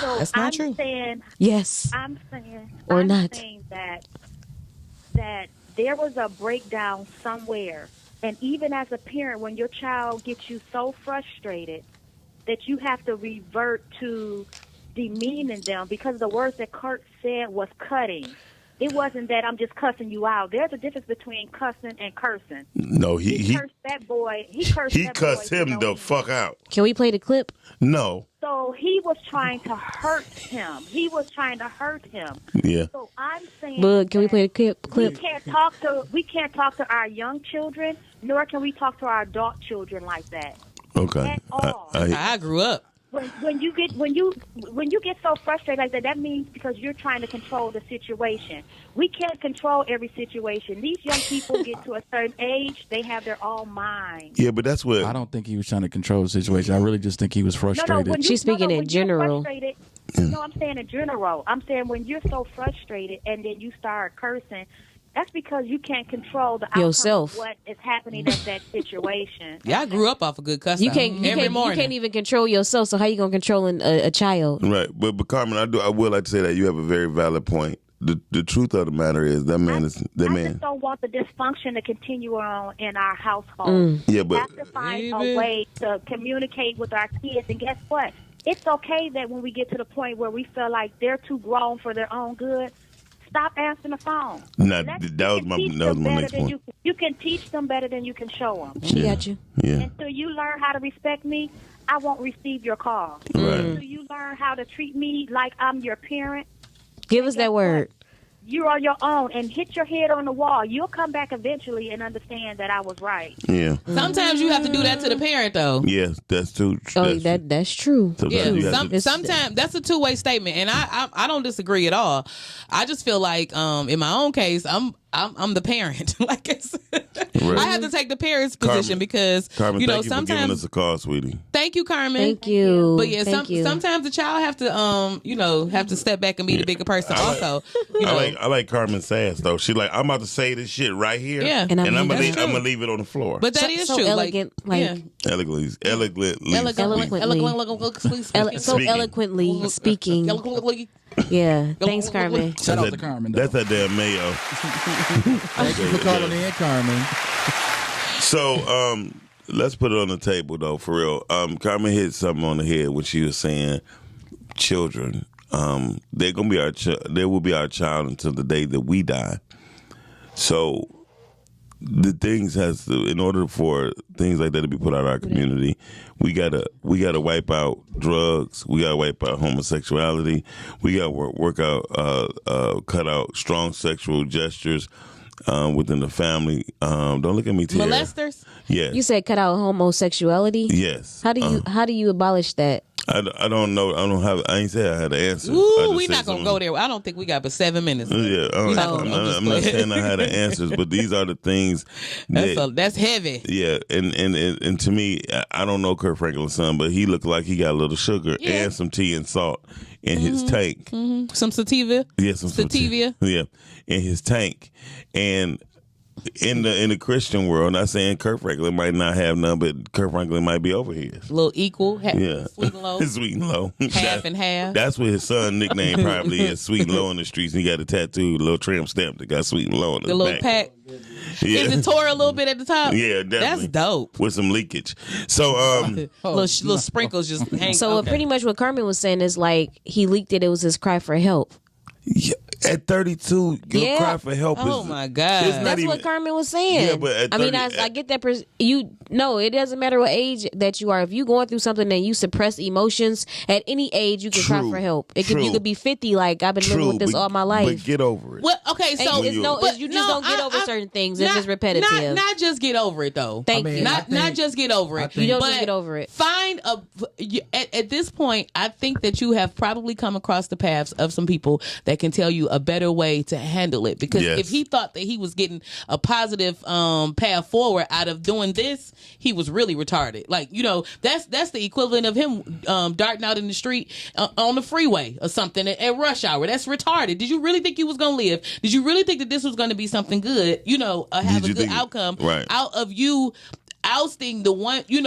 So
That's not
I'm
true.
saying
yes.
I'm saying
Or
I'm
not.
saying that there was a breakdown somewhere, and even as a parent, when your child gets you so frustrated that you have to revert to demeaning them because the words that Kurt said was cutting. It wasn't that I'm just cussing you out. There's a difference between cussing and cursing.
No, he
Cursed that boy. He cursed that
cussed
boy to
him
no
the
end.
fuck out.
Can we play the clip?
No.
So he was trying to hurt him.
Yeah.
So I'm saying,
Bug, can we
that
play the
we
clip?
can't talk to our young children, nor can we talk to our adult children like that.
Okay.
At all.
I grew up.
When you get so frustrated like that, that means because you're trying to control the situation. We can't control every situation. These young people get to a certain age, they have their own mind.
Yeah, but that's what.
I don't think he was trying to control the situation. I really just think he was frustrated.
when
She's speaking in
when you're
general.
frustrated- No, I'm saying in general. I'm saying when you're so frustrated and then you start cursing, that's because you can't control the outcome
Yourself.
of what is happening at that situation.
Yeah, I grew up off a good cuss
You
out.
can't. You
every
can't.
morning.
You can't even control yourself. So how you gonna control a child?
Right, but Carmen, I would like to say that you have a very valid point. The truth of the matter is that man is that
I
man.
just don't want the dysfunction to continue on in our household.
Yeah,
We
but
have to find
Baby.
a way to communicate with our kids. And guess what? It's okay that when we get to the point where we feel like they're too grown for their own good, stop answering the phone.
Nah,
That's-
that
you
was
can
my-
teach
that was
them
my
better
next
than
point.
You can teach them better than you can show them.
She got you.
yeah,
Until you learn how to respect me, I won't receive your call.
Right.
Until you learn how to treat me like I'm your parent,
Give us that word.
you're on your own, and hit your head on the wall. You'll come back eventually and understand that I was right.
yeah,
Sometimes you have to do that to the parent, though.
yes, that's true.
Oh, that's true.
Sometimes
Yeah,
you have to-
sometimes that's a two-way statement, and I don't disagree at all. I just feel like in my own case, I'm the parent. Like I have to take the parent's position because
Carmen,
you know
thank you for giving
sometimes.
us a call, sweetie.
Thank you, Carmen.
Thank you.
But yeah,
Thank you.
sometimes the child have to have to step back and be the bigger person. Also, you know,
I like Carmen sass though. She like, I'm about to say this shit right here.
Yeah.
And
and I'm
that's true.
gonna leave it on the floor.
but that
So-
is
so
true.
elegant, like-
yeah.
elegantly,
So eloquently speaking. Yeah. Thanks, Carmen.
Shout out to Carmen, though.
That's that damn mayo.
Thank you for calling in, Carmen.
So, let's put it on the table though, for real. Carmen hit something on the head when she was saying children. They're gonna be they will be our child until the day that we die. So the things in order for things like that to be put out of our community, we gotta wipe out drugs. We gotta wipe out homosexuality. We gotta work out, cut out strong sexual gestures within the family. Don't look at me, Tierra.
Molesters.
Yes.
You said cut out homosexuality.
Yes.
How do you abolish that?
I don't know. I ain't say I had the answer.
Ooh, we not gonna go there. I don't think we got but 7 minutes.
Yeah,
I'm
I'm not saying I had the answers, but these are the things
That's heavy.
yeah, and to me, I don't know Kurt Franklin's son, but he looked like he got a little sugar
Yeah.
and some tea and salt in his tank.
Some sativa.
Yeah, some
Sativia.
Yeah, in his tank, and in the Christian world, not saying Kurt Franklin might not have none, but Kurt Franklin might be over his.
A little equal.
Yeah,
Sweet and low.
Sweet and low.
Half and half.
That's what his son nickname probably is. Sweet and low in the streets. And he got a tattoo, a little tramp stamp that got sweet and low on his
The little
back.
pack.
Yeah.
Is it tore a little bit at the top?
Yeah, definitely.
That's dope.
With some leakage. So,
Little sprinkles just hang.
So
okay.
pretty much what Carmen was saying is like he leaked it. It was his cry for help.
yeah, at 32, your
Yeah.
cry for help is.
Oh my God.
it's not
That's
even-
what Carmen was saying.
Yeah, but at
I mean,
30
I get that. You No, it doesn't matter what age that you are. If you're going through something and you suppress emotions, at any age you can cry
True.
for help. You
True.
could be 50, like I've been living with this all my life.
But get over it.
Well, okay, so
And you just don't get over certain things if it's repetitive.
Not just get over it though.
Thank
I mean,
you.
Not just get over it.
think- You
don't
but
just get over it.
Find at this point, I think that you have probably come across the paths of some people that can tell you a better way to handle it. Because
Yes.
if he thought that he was getting a positive path forward out of doing this, he was really retarded. Like, that's the equivalent of him darting out in the street on the freeway or something at rush hour. That's retarded. Did you really think you was gonna live? Did you really think that this was gonna be something good? Have
Did
a
you
good
think-
outcome
right.
out of you ousting the one,
He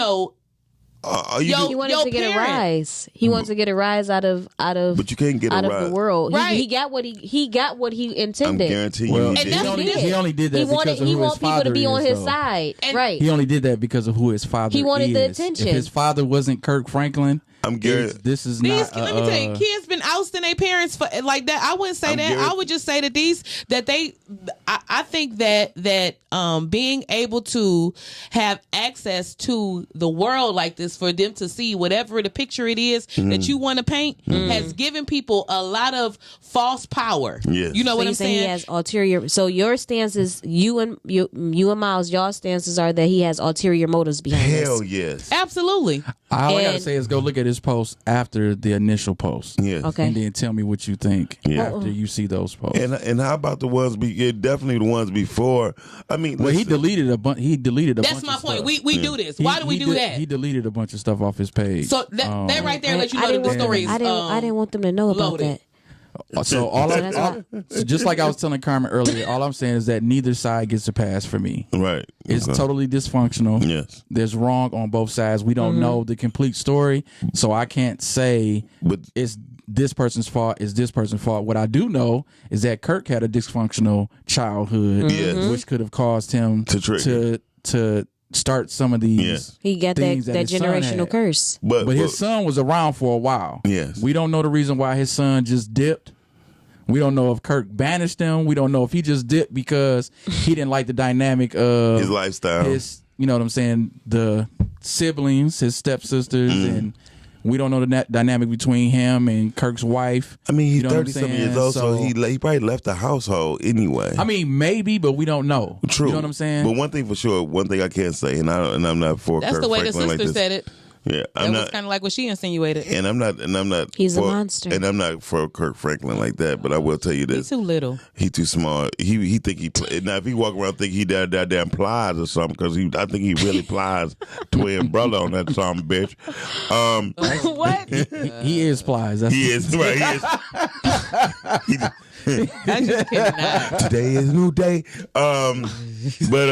wanted to get a rise. He wanted to get a rise out of
But you can't get a
out of
rise.
the world.
Right.
He got what he
I'm
intended.
guaranteeing
Well,
you.
And
He
that's
did.
what
he only did that
He
because
wanted
of who
he
his
want people
father
to be on
is,
his
though.
side.
And-
Right.
He only did that because of who his father
He wanted the
is.
attention.
If his father wasn't Kirk Franklin,
I'm guaranteed.
this is
These,
not.
let me tell you, kids been ousting their parents for like that. I wouldn't say
I'm
that.
guaranteed-
I would just say that I think that being able to have access to the world like this for them to see whatever the picture it is that you want to paint has given people a lot of false power.
Yes.
You know
So
what
you
I'm
saying he
saying?
has ulterior. So your stance is you and Miles. Y'all stances are that he has ulterior motives behind
Hell
this.
yes.
Absolutely.
All I gotta
And-
say is go look at his post after the initial post.
Yes.
Okay.
And then tell me what you think
Yeah.
after you see those posts.
And how about the ones definitely the ones before? I mean,
well, he
listen,
deleted a bunch. He deleted a
That's
bunch
my
of
point.
stuff.
We do this.
He-
Why do we
he
do
did-
that?
He deleted a bunch of stuff off his page.
So that right there lets you know that the
want,
story is
I didn't want them to know about
loaded.
that.
So so just like I was telling Carmen earlier, all I'm saying is that neither side gets a pass for me.
right.
It's
Okay.
totally dysfunctional.
Yes.
There's wrong on both sides. We don't know the complete story, so I can't say
But
it's this person's fault. It's this person's fault. What I do know is that Kirk had a dysfunctional childhood,
Yes.
which could have caused him
To trigger.
to start some of these.
Yes.
He got that
things
that
his son
generational
had.
curse.
but
His son was around for a while.
Yes.
We don't know the reason why his son just dipped. We don't know if Kirk banished him. We don't know if he just dipped because he didn't like the dynamic of
his lifestyle.
his, you know what I'm saying, the siblings, his stepsisters,
Mm-hmm.
and we don't know the dynamic between him and Kirk's wife.
I mean, he's
You know what I'm
30-something
saying?
years old, so
So-
he probably left the household anyway.
I mean, maybe, but we don't know.
True.
You know what I'm saying?
But one thing for sure, one thing I can't say, and I'm not for
That's
Kirk
the way the
Franklin
sister
like this.
said it.
Yeah,
That
I'm
was
not.
kind of like what she insinuated.
And I'm not.
He's a
for-
monster.
And I'm not for Kirk Franklin like that. But I will tell you
He's
this:
too little.
he too smart. He think he now if he walk around think he damn Plies or something because I think he really Plies twin brother on that something bitch.
What?
he is Plies. That's
He is right. He is.
I'm just kidding. Nah.
Today is a new day. But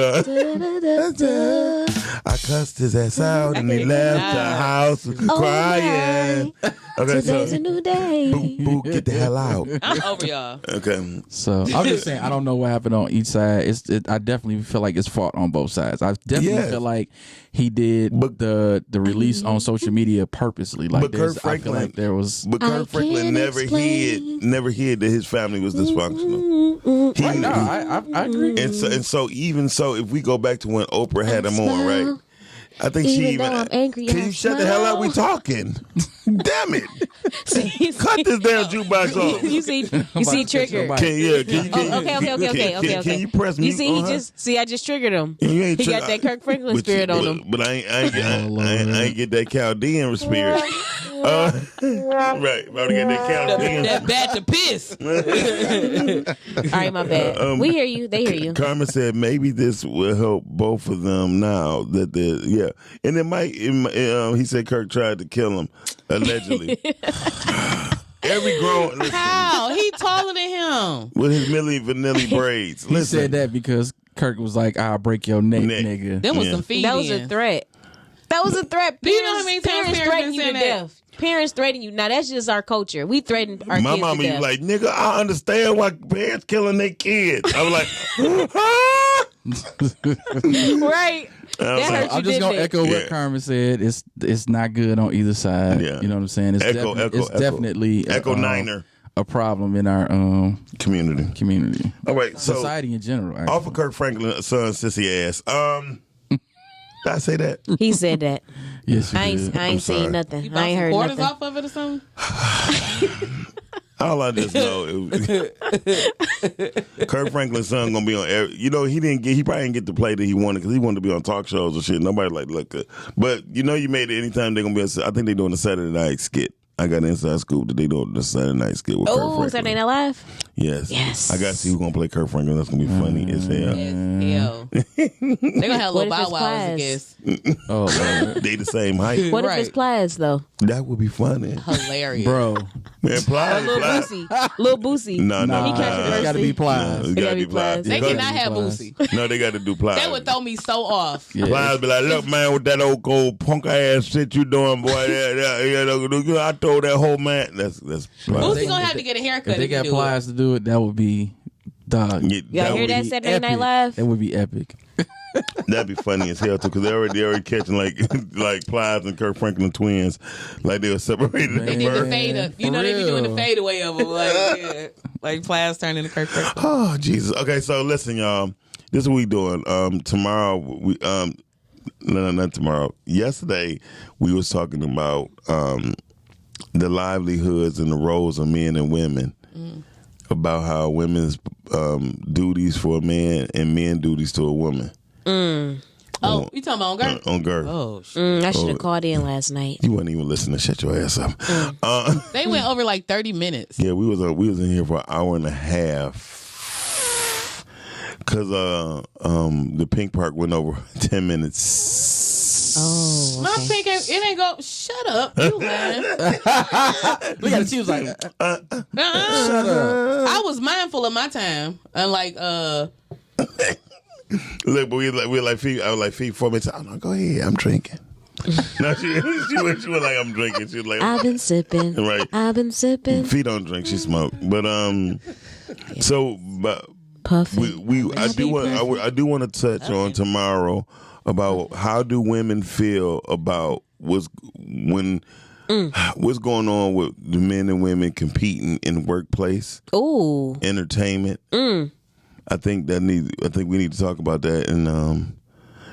I cussed his ass out and he left the house crying. Okay,
Today's
so
a new day.
boo, get the hell out.
I'm over y'all.
Okay.
So I'm just saying, I don't know what happened on each side. I definitely feel like it's fault on both sides. I definitely
Yes.
feel like he did
But-
the release on social media purposely. Like
But Kirk
I feel like there was.
But
I
Kirk Franklin
can't
never hid that his family was dysfunctional.
No, I agree.
And so even so, if we go back to when Oprah had him on, right? I think she
Even
even.
though I'm angry,
Can
I
you shut the hell up? We
smile.
talking. Damn it! Cut this damn jukebox off.
You see trigger.
nobody.
Okay.
Can you press
You
mute
see,
on her?
I just triggered him.
You ain't
He got
trigger-
that Kirk Franklin
But
spirit on him.
But I ain't get that Chaldean spirit. Right, about to get that Chaldean.
That bad to piss.
All right, my bad. We hear you. They hear you.
Carmen said maybe this will help both of them now that and he said Kirk tried to kill him allegedly. Every grown
How? He taller than him.
with his Milli Vanilli braids.
He said that because Kirk was like, "I'll break your neck,
Neck.
nigga."
There was
Yeah.
some feed
That was
in.
a threat. That was a threat.
Do you know how many times
parents
parents
threaten
been
you to
saying that?
death? Parents threaten you. Now that's just our culture. We threaten our
My
kids
mama
to
was
death.
like, nigga, I understand why parents killing their kids. I was like,
right. That hurt you,
I'm just
didn't
gonna
it?
echo
Yeah.
what Carmen said. It's not good on either side.
Yeah.
You know what I'm saying? It's,
Echo,
it's
echo.
definitely
Echo Niner
a problem in our
community.
community,
All right, so
society in general. Actually.
off of Kirk Franklin's son, sissy ass. Did I say that?
He said that.
Yes, you
I
did.
ain't
sorry.
saying nothing.
You
I
bought
ain't
some
heard
quarters
nothing.
off of it or something?
All I just know is Kirk Franklin's son gonna be on. He probably didn't get the play that he wanted because he wanted to be on talk shows and shit. Nobody look good, but you made it anytime they're gonna be. I think they're doing a Saturday night skit. I got an inside scoop that they doing the Saturday night skit with Kirk
Oh,
Franklin.
Saturday Night Live?
Yes.
Yes.
I got to see who's gonna play Kirk Franklin. That's gonna be funny as hell.
Hell. They're gonna have
What
little
if
bow
it's
wows, I
class?
guess.
Oh, Lord.
They the same height.
What if
Right.
it's Plies, though?
That would be funny,
Hilarious.
Bro.
man. Plies,
Lil
Plies.
Boosie. Lil Boosie.
No,
Nah,
He catch
it's
it
got to be Plies.
It's gotta be Plies.
They
Because-
cannot have
Plies.
Boosie.
No, they got to do Plies.
That would throw me so off.
Yeah.
Plies be like, look, man, with that old cold punk ass shit you doing, boy. I told that whole man. That's Plies.
Boosie gonna have to get a haircut
If they
if
got
you do it.
Plies to do it, that would be dog.
Y'all hear
would
that
be-
Saturday Night
Epic.
Live?
That would be epic.
That'd be funny as hell too, because they already catching like Plies and Kirk Franklin twins, like they were separated
They
at
did the
birth.
fade up. You
For
know they be doing the
real.
fade away of them, like Plies turning to Kirk Franklin.
Oh Jesus! Okay, so listen, y'all. This is what we doing. Tomorrow we no, not tomorrow. Yesterday we was talking about the livelihoods and the roles of men and women. About how women's duties for a man and men duties to a woman.
Oh, you talking about on Girl?
On girl.
Oh, shit.
I should have called in last night.
You wasn't even listening. Shut your ass up.
They went over like 30 minutes.
Yeah, we was in here for an hour and a half because the Pink Park went over 10 minutes.
Oh,
My pink, it ain't go. Shut up, you lying.
Look at it. She was like,
Shut up. I was mindful of my time, unlike
Look, but we were like, Fee, I was like, Fee, 4 minutes. Oh no, go ahead. I'm drinking. No, she was like, I'm drinking. She was like,
I've been sipping.
Right.
I've been sipping.
Fee don't drink. She smoke. But but
Puffing.
I do want to touch on tomorrow about how do women feel about what's going on with the men and women competing in the workplace,
Ooh.
entertainment. I think we need to talk about that and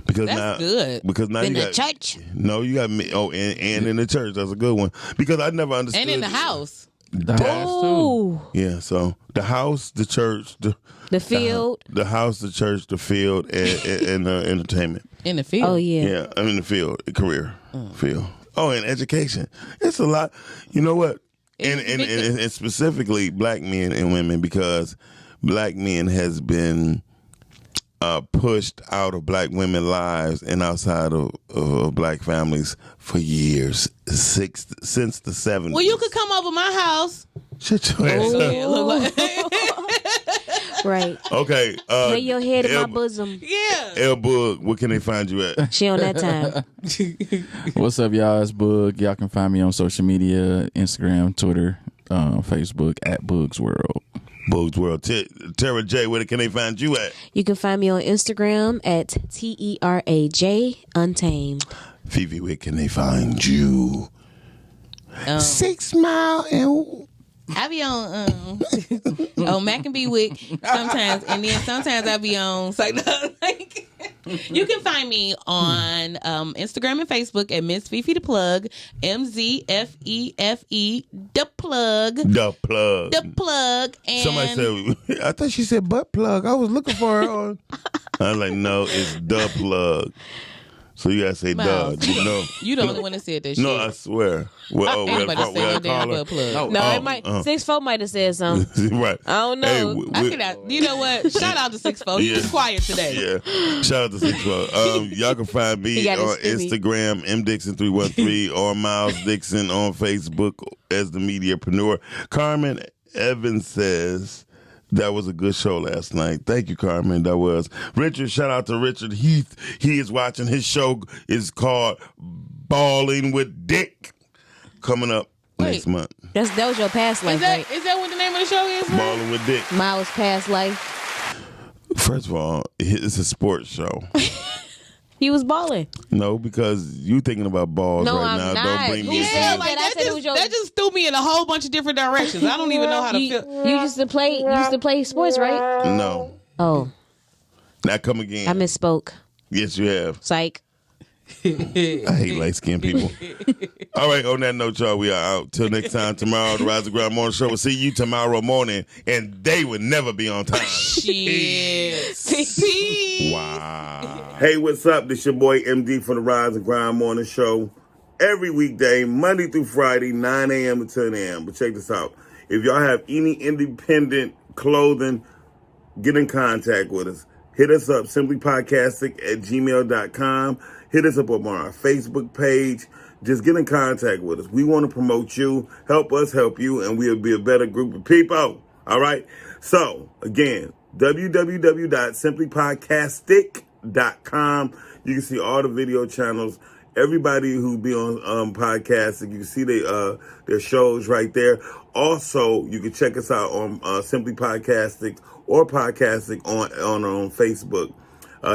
because
That's
now
good.
because now
In
you
the
got
church.
no you got me and in the church. That's a good one because I never understood
and in the house.
the house too.
Ooh.
Yeah, so the house, the church,
The field.
the house, the church, the field, and entertainment.
In the field.
Oh, yeah.
Yeah, I mean the field, career field. Oh, and education. It's a lot. You know what? And specifically black men and women because black men has been pushed out of black women's lives and outside of black families for years, since the 70s.
Well, you could come over my house.
Shut your ass up.
Yeah, look like,
Right.
Okay.
Lay your head in my bosom.
yeah.
El Boog, where can they find you at?
She on that time.
What's up, y'all? It's Boog. Y'all can find me on social media, Instagram, Twitter, Facebook, at Boog's World.
Boog's World. Tara J, where can they find you at?
You can find me on Instagram at TERAJ Untamed.
Fifi, where can they find you? 6 Mile and...
I be on Mac and B Wick sometimes, and then sometimes I be on. So, like, you can find me on Instagram and Facebook at Miss Fifi the Plug, MZFEFE the Plug,
The Plug.
the Plug, and
Somebody said, I thought she said butt plug. I was looking for her on... I was like, no, it's The Plug. So you gotta say
Miles,
duh. You know?
you the only one that said that shit.
No, I swear. Well, we
Anybody
gotta
say no damn
call her.
butt plug.
No,
Oh,
it might 6'4" might have said something.
Right.
I don't know.
Hey,
I could. You know what? Shout out to 6'4". He was
Yeah.
quiet today.
Yeah. Shout out to 612. Y'all can find me
He got his
on
Stevie.
Instagram, mdixon313, or Miles Dixon on Facebook as the Mediapreneur. Carmen Evans says that was a good show last night. Thank you, Carmen. That was. Richard, shout out to Richard Heath. He is watching. His show is called Balling with Dick. Coming up next month.
That was your past life, right?
Is that what the name of the show is? Right?
Balling with Dick.
Miles' past life.
First of all, it's a sports show.
He was balling.
No, because you thinking about balls
No,
right
I'm
now.
not.
Don't bring me
Who
into
said
it.
that? I said it was your-
That just threw me in a whole bunch of different directions. I don't even know how to
You
feel.
used to play sports, right?
No.
Oh,
Now come again.
I misspoke.
Yes, you have.
Psych.
I hate light-skinned people. All right, on that note, y'all, we are out. Till next time, tomorrow, the Rise and Grind Morning Show. We'll see you tomorrow morning, and they would never be on time.
Shit. Peace.
Wow. Hey, what's up? This your boy MD from the Rise and Grind Morning Show. Every weekday, Monday through Friday, 9 a.m. to 10 a.m. But check this out. If y'all have any independent clothing, get in contact with us. Hit us up, simplypodcastic@gmail.com. Hit us up on our Facebook page. Just get in contact with us. We want to promote you, help us help you, and we'll be a better group of people. All right? So, again, www.simplypodcastic.com. You can see all the video channels. Everybody who be on podcasting, you can see their shows right there. Also, you can check us out on Simply Podcasting or Podcasting on Facebook.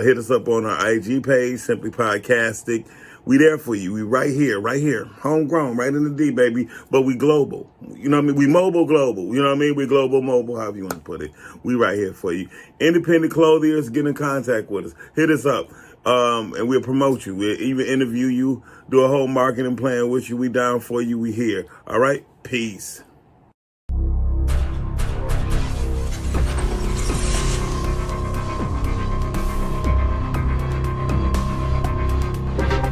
Hit us up on our IG page, Simply Podcasting. We there for you. We right here. Homegrown, right in the D, baby. But we global. You know what I mean? We mobile global. You know what I mean? We global mobile, however you want to put it. We right here for you. Independent clothiers, get in contact with us. Hit us up. And we'll promote you. We'll even interview you, do a whole marketing plan with you. We down for you. We here. All right? Peace.